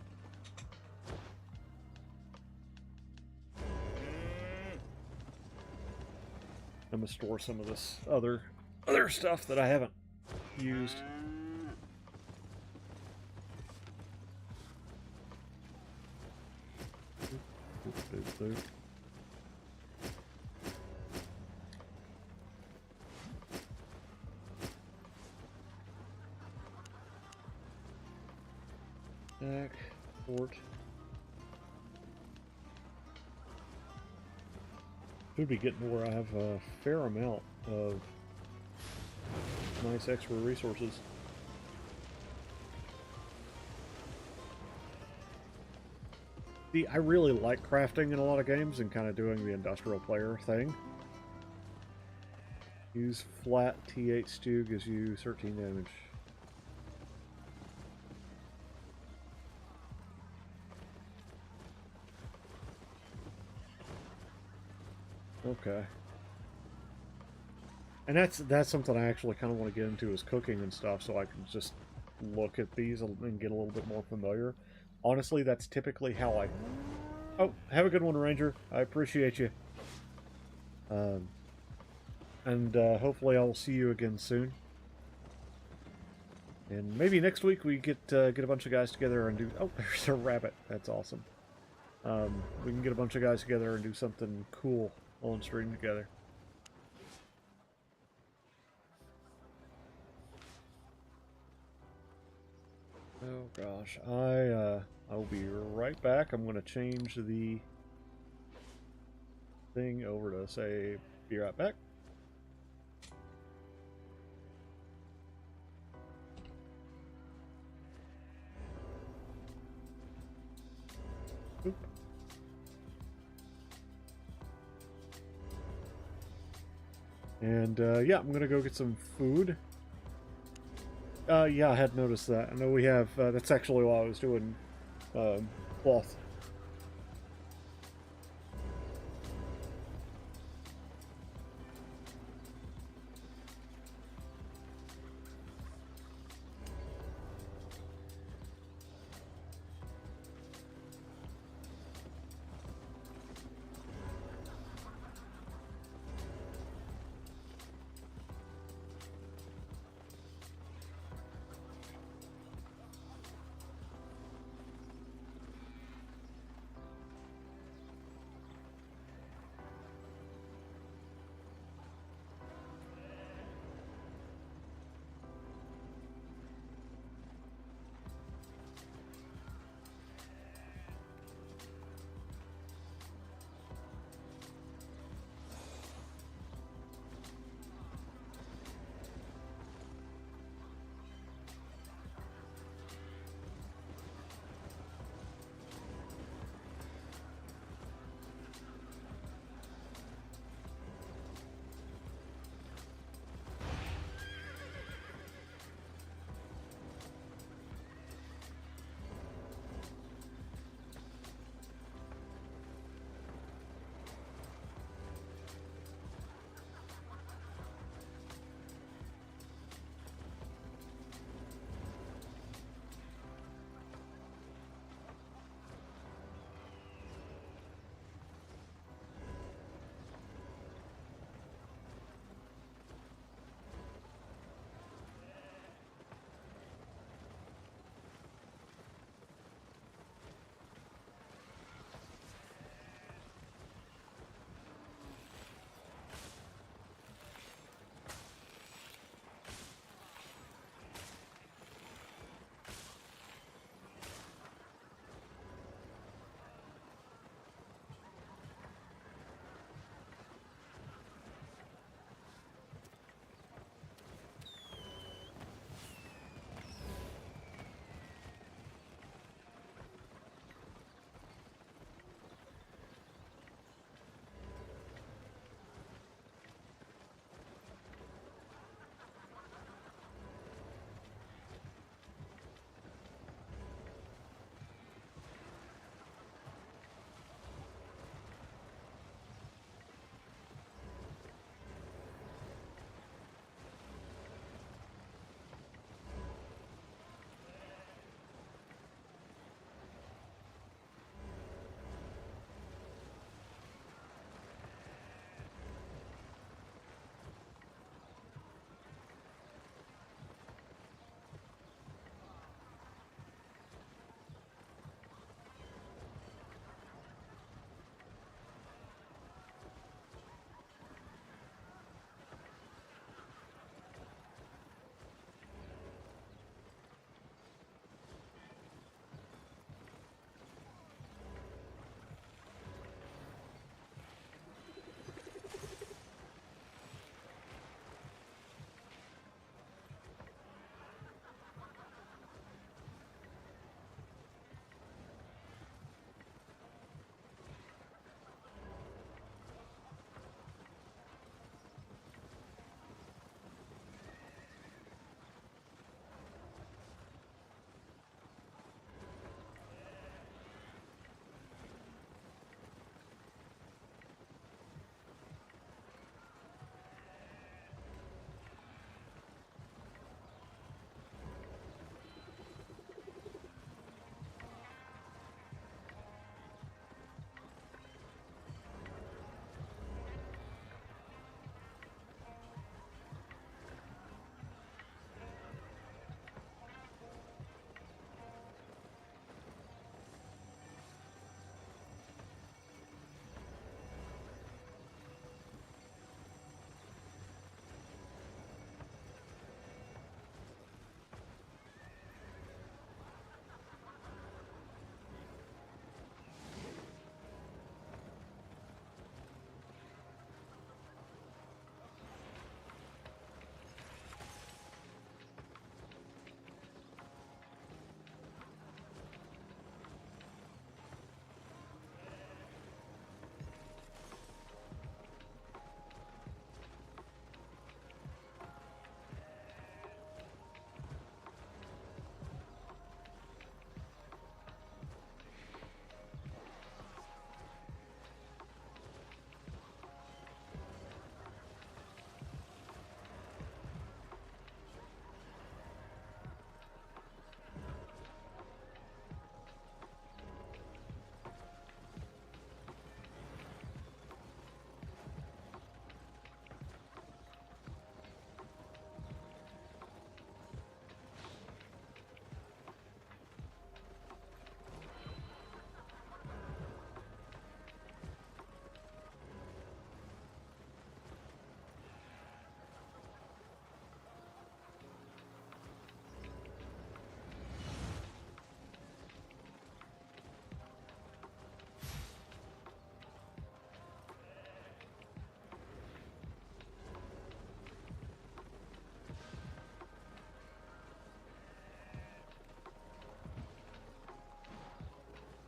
I'm gonna store some of this other stuff that I haven't used. Boop. Back, fort. Should be getting to where I have a fair amount of nice extra resources. See, I really like crafting in a lot of games and kind of doing the industrial player thing. Use flat T8 stew gives you 13 damage. Okay. And that's something I actually kind of want to get into is cooking and stuff, so I can just look at these and get a little bit more familiar. Honestly, that's typically how I... Oh, have a good one, Ranger. I appreciate you. Hopefully I'll see you again soon. And maybe next week we get a bunch of guys together and do... Oh, there's a rabbit. That's awesome. We can get a bunch of guys together and do something cool on stream together. Oh gosh, I'll be right back. I'm going to change the thing over to say be right back. Oop. And yeah, I'm gonna go get some food. Yeah, I had noticed that. I know we have, that's actually why I was doing cloth.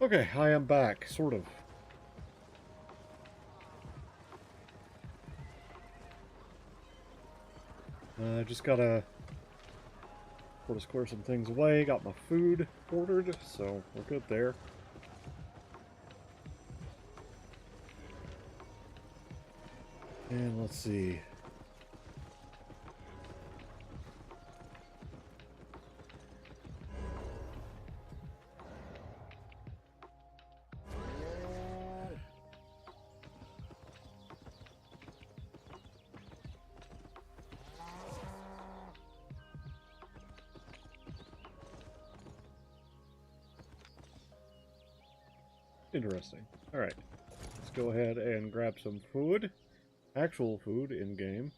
Okay, I am back, sort of. Just gotta sort of square some things away. Got my food ordered, so we're good there. And let's see. Interesting. Alright. Let's go ahead and grab some food. Actual food in-game.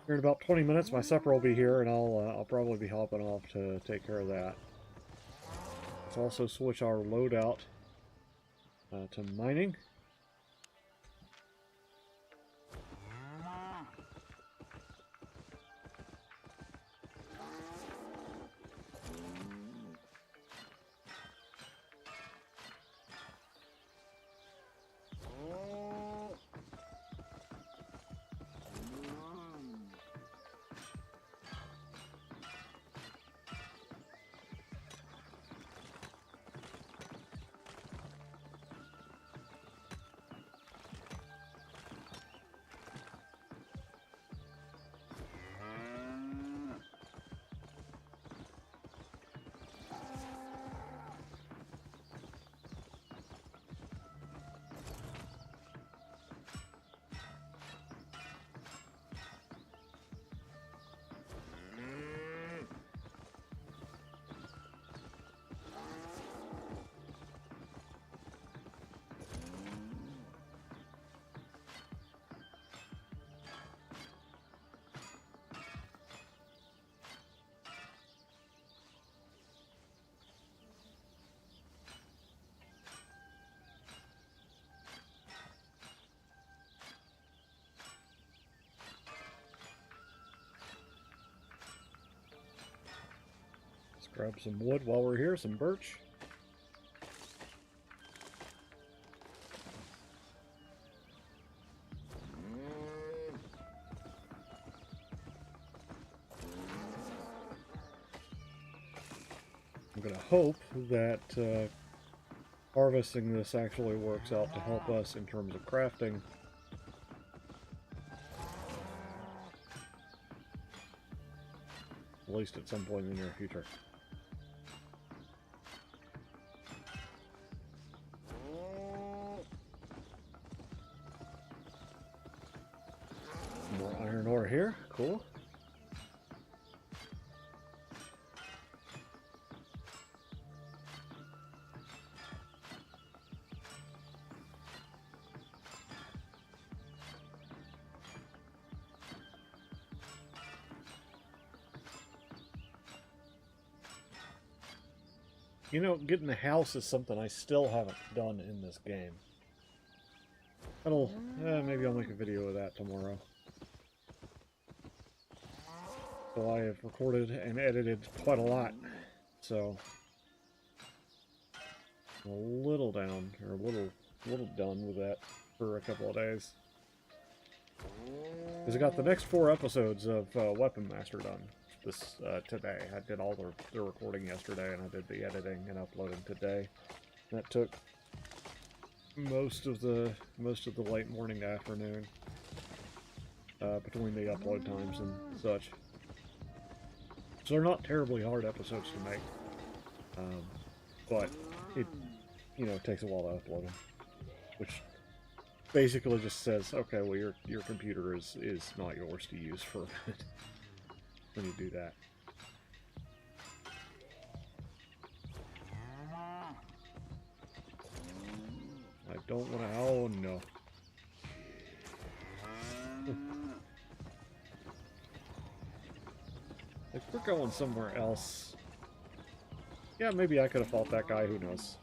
Here in about 20 minutes, my supper will be here, and I'll probably be hopping off to take care of that. Let's also switch our loadout to mining. Grab some wood while we're here, some birch. I'm going to hope that harvesting this actually works out to help us in terms of crafting. At least at some point in the near future. More iron ore here, cool. You know, getting a house is something I still haven't done in this game. Maybe I'll make a video of that tomorrow. So I have recorded and edited quite a lot, so I'm a little down, or a little done with that for a couple of days. Because I got the next 4 episodes of Weapon Master done today. I did all the recording yesterday, and I did the editing and uploading today. That took most of the late morning to afternoon between the upload times and such. So they're not terribly hard episodes to make, but it takes a while to upload them, which basically just says, okay, well your computer is not yours to use for a minute when you do that. I don't want to. Oh no. If we're going somewhere else, yeah, maybe I could have fought that guy. Who knows?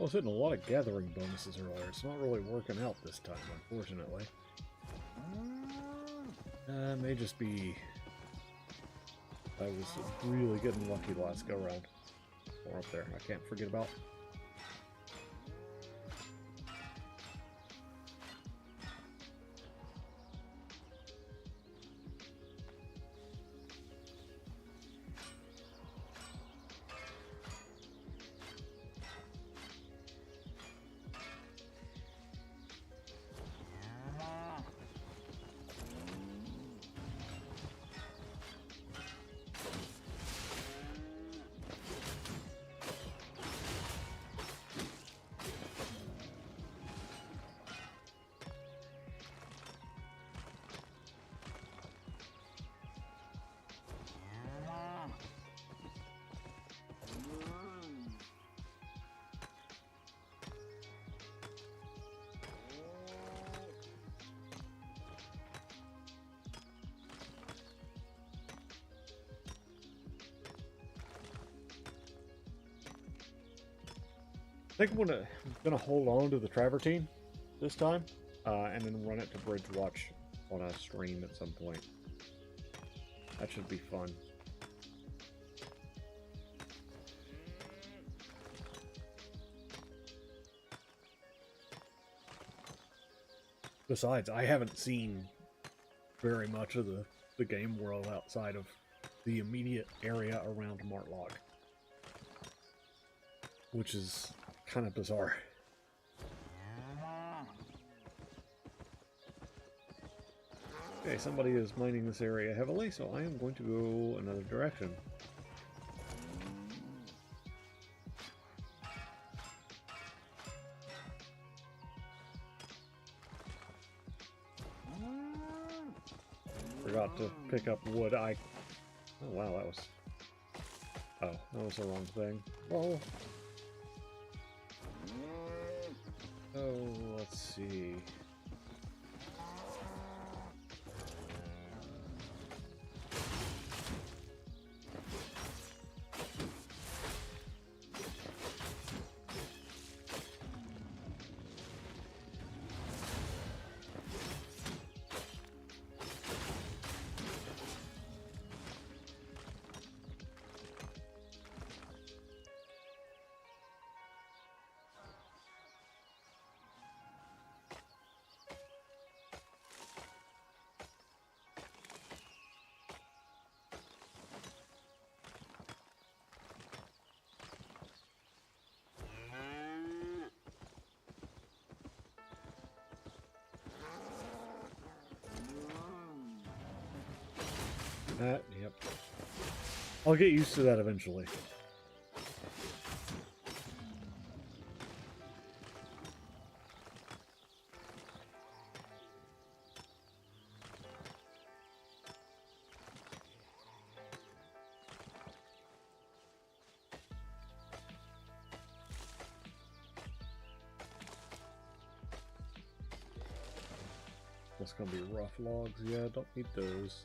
was hitting a lot of gathering bonuses earlier. It's not really working out this time, unfortunately. May just be... I was really getting lucky last go-round. Or up there, I can't forget about. I think I'm gonna hold on to the travertine this time, and then run it to Bridge Watch on a stream at some point. That should be fun. Besides, I haven't seen very much of the game world outside of the immediate area around Martlock, which is kind of bizarre. Okay, somebody is mining this area heavily, so I am going to go another direction. Forgot to pick up wood. Oh wow, that was... Oh, that was the wrong thing. Oh. Oh, let's see. Yep. I'll get used to that eventually. That's gonna be rough logs. Yeah, don't need those.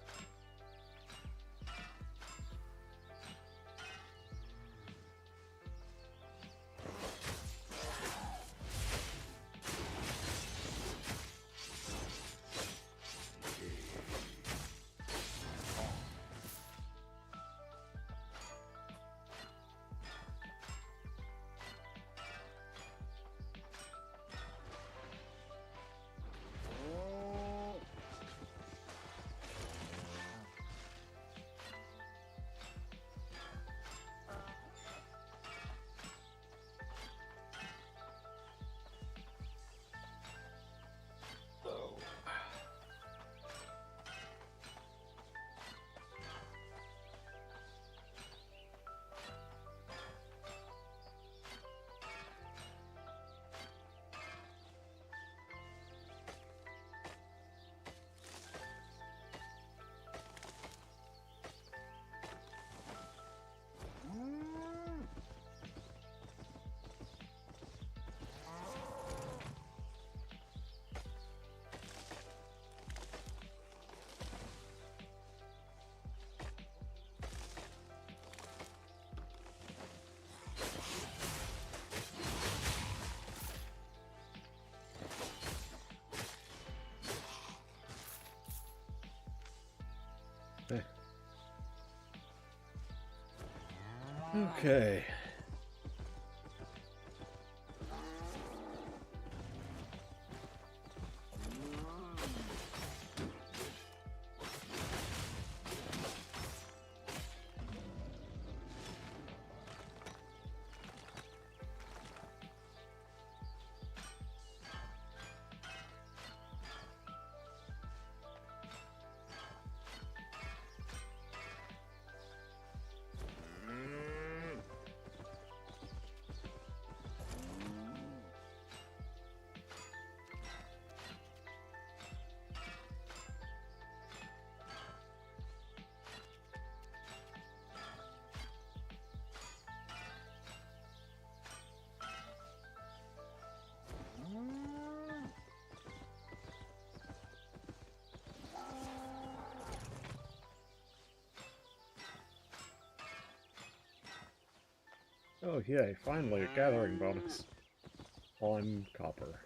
Okay. Oh yay, finally a gathering bonus on copper.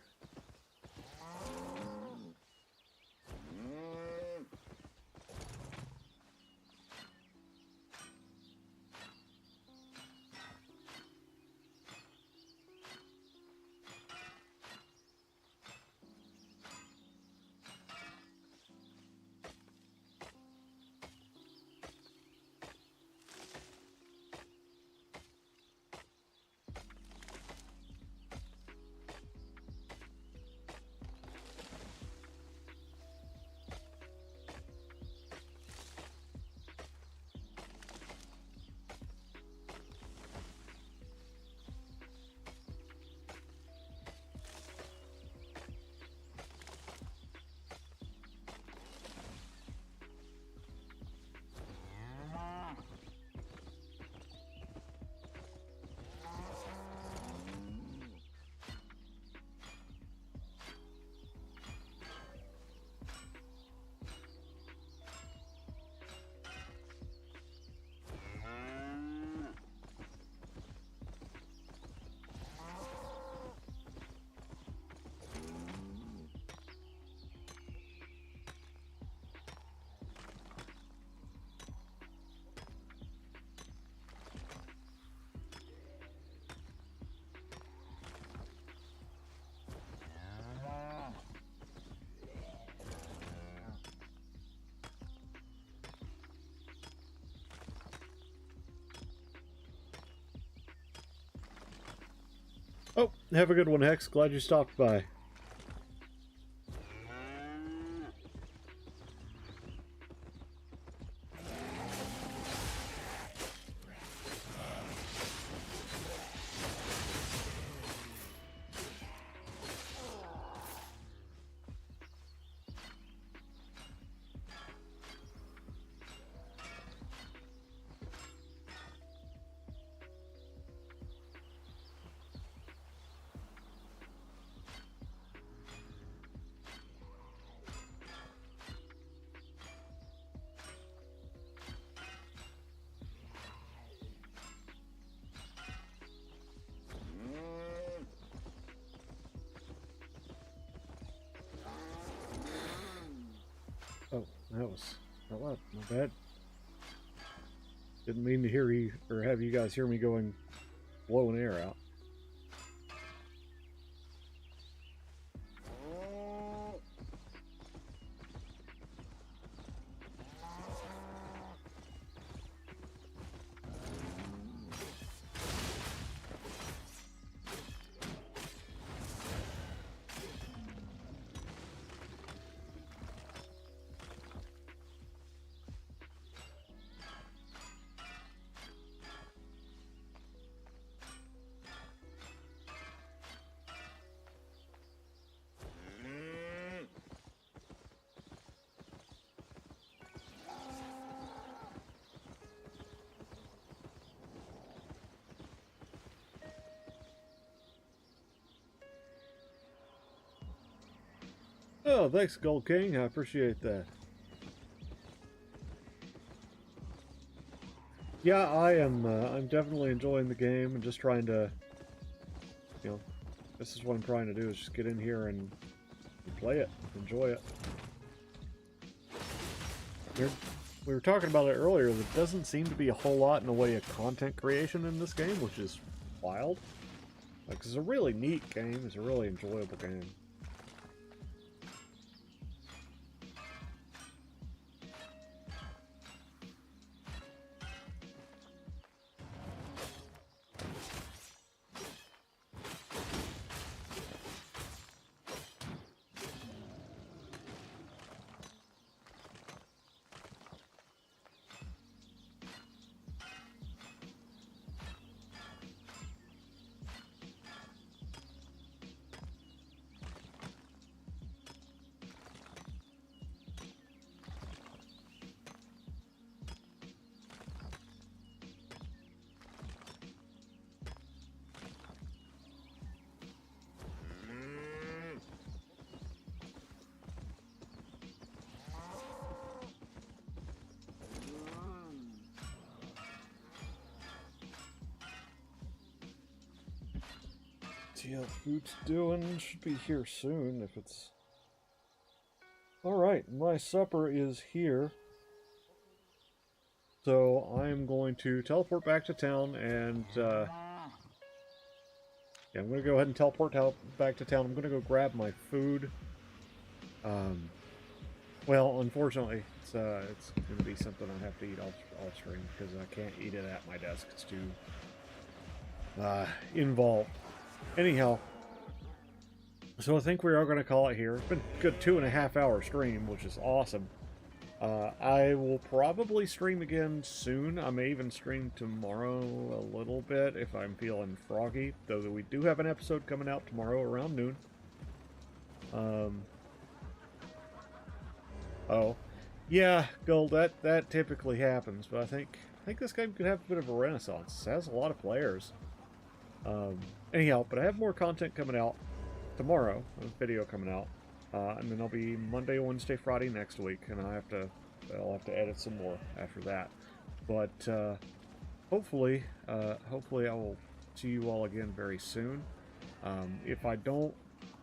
Oh, have a good one, Hex. Glad you stopped by. Oh, that was not loud. Not bad. Didn't mean to hear you or have you guys hear me going blowing air out. Oh, thanks, Gold King. I appreciate that. Yeah, I am. I'm definitely enjoying the game and just trying to, you know, this is what I'm trying to do is just get in here and play it, enjoy it. we were talking about it earlier, there doesn't seem to be a whole lot in the way of content creation in this game, which is wild. Like, it's a really neat game. It's a really enjoyable game. See how food's doing. Should be here soon if it's... Alright, my supper is here. So I'm going to teleport back to town and yeah, I'm going to go ahead and teleport back to town. I'm going to go grab my food. Well, unfortunately, it's going to be something I have to eat off screen because I can't eat it at my desk. It's too involved. Anyhow, so I think we are going to call it here. It's been a good 2.5 hour stream, which is awesome. I will probably stream again soon. I may even stream tomorrow a little bit if I'm feeling froggy. Though we do have an episode coming out tomorrow around noon. Oh, yeah, Gold. That typically happens, but I think this game could have a bit of a renaissance. It has a lot of players. Anyhow, but I have more content coming out tomorrow. A video coming out, and then I'll be Monday, Wednesday, Friday next week, and I'll have to edit some more after that. But hopefully I will see you all again very soon. If I don't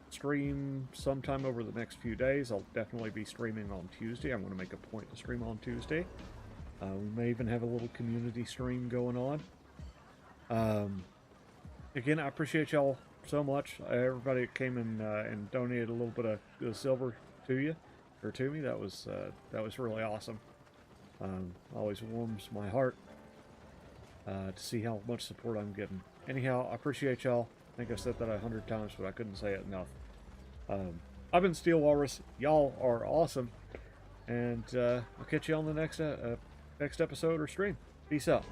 stream sometime over the next few days, I'll definitely be streaming on Tuesday. I'm going to make a point to stream on Tuesday. We may even have a little community stream going on. Again, I appreciate y'all so much. Everybody that came and donated a little bit of silver to you, or to me, that was really awesome. Always warms my heart to see how much support I'm getting. Anyhow, I appreciate y'all. I think I've said that 100 times, but I couldn't say it enough. I've been Steel Walrus. Y'all are awesome, and I'll catch you on the next episode or stream. Peace out.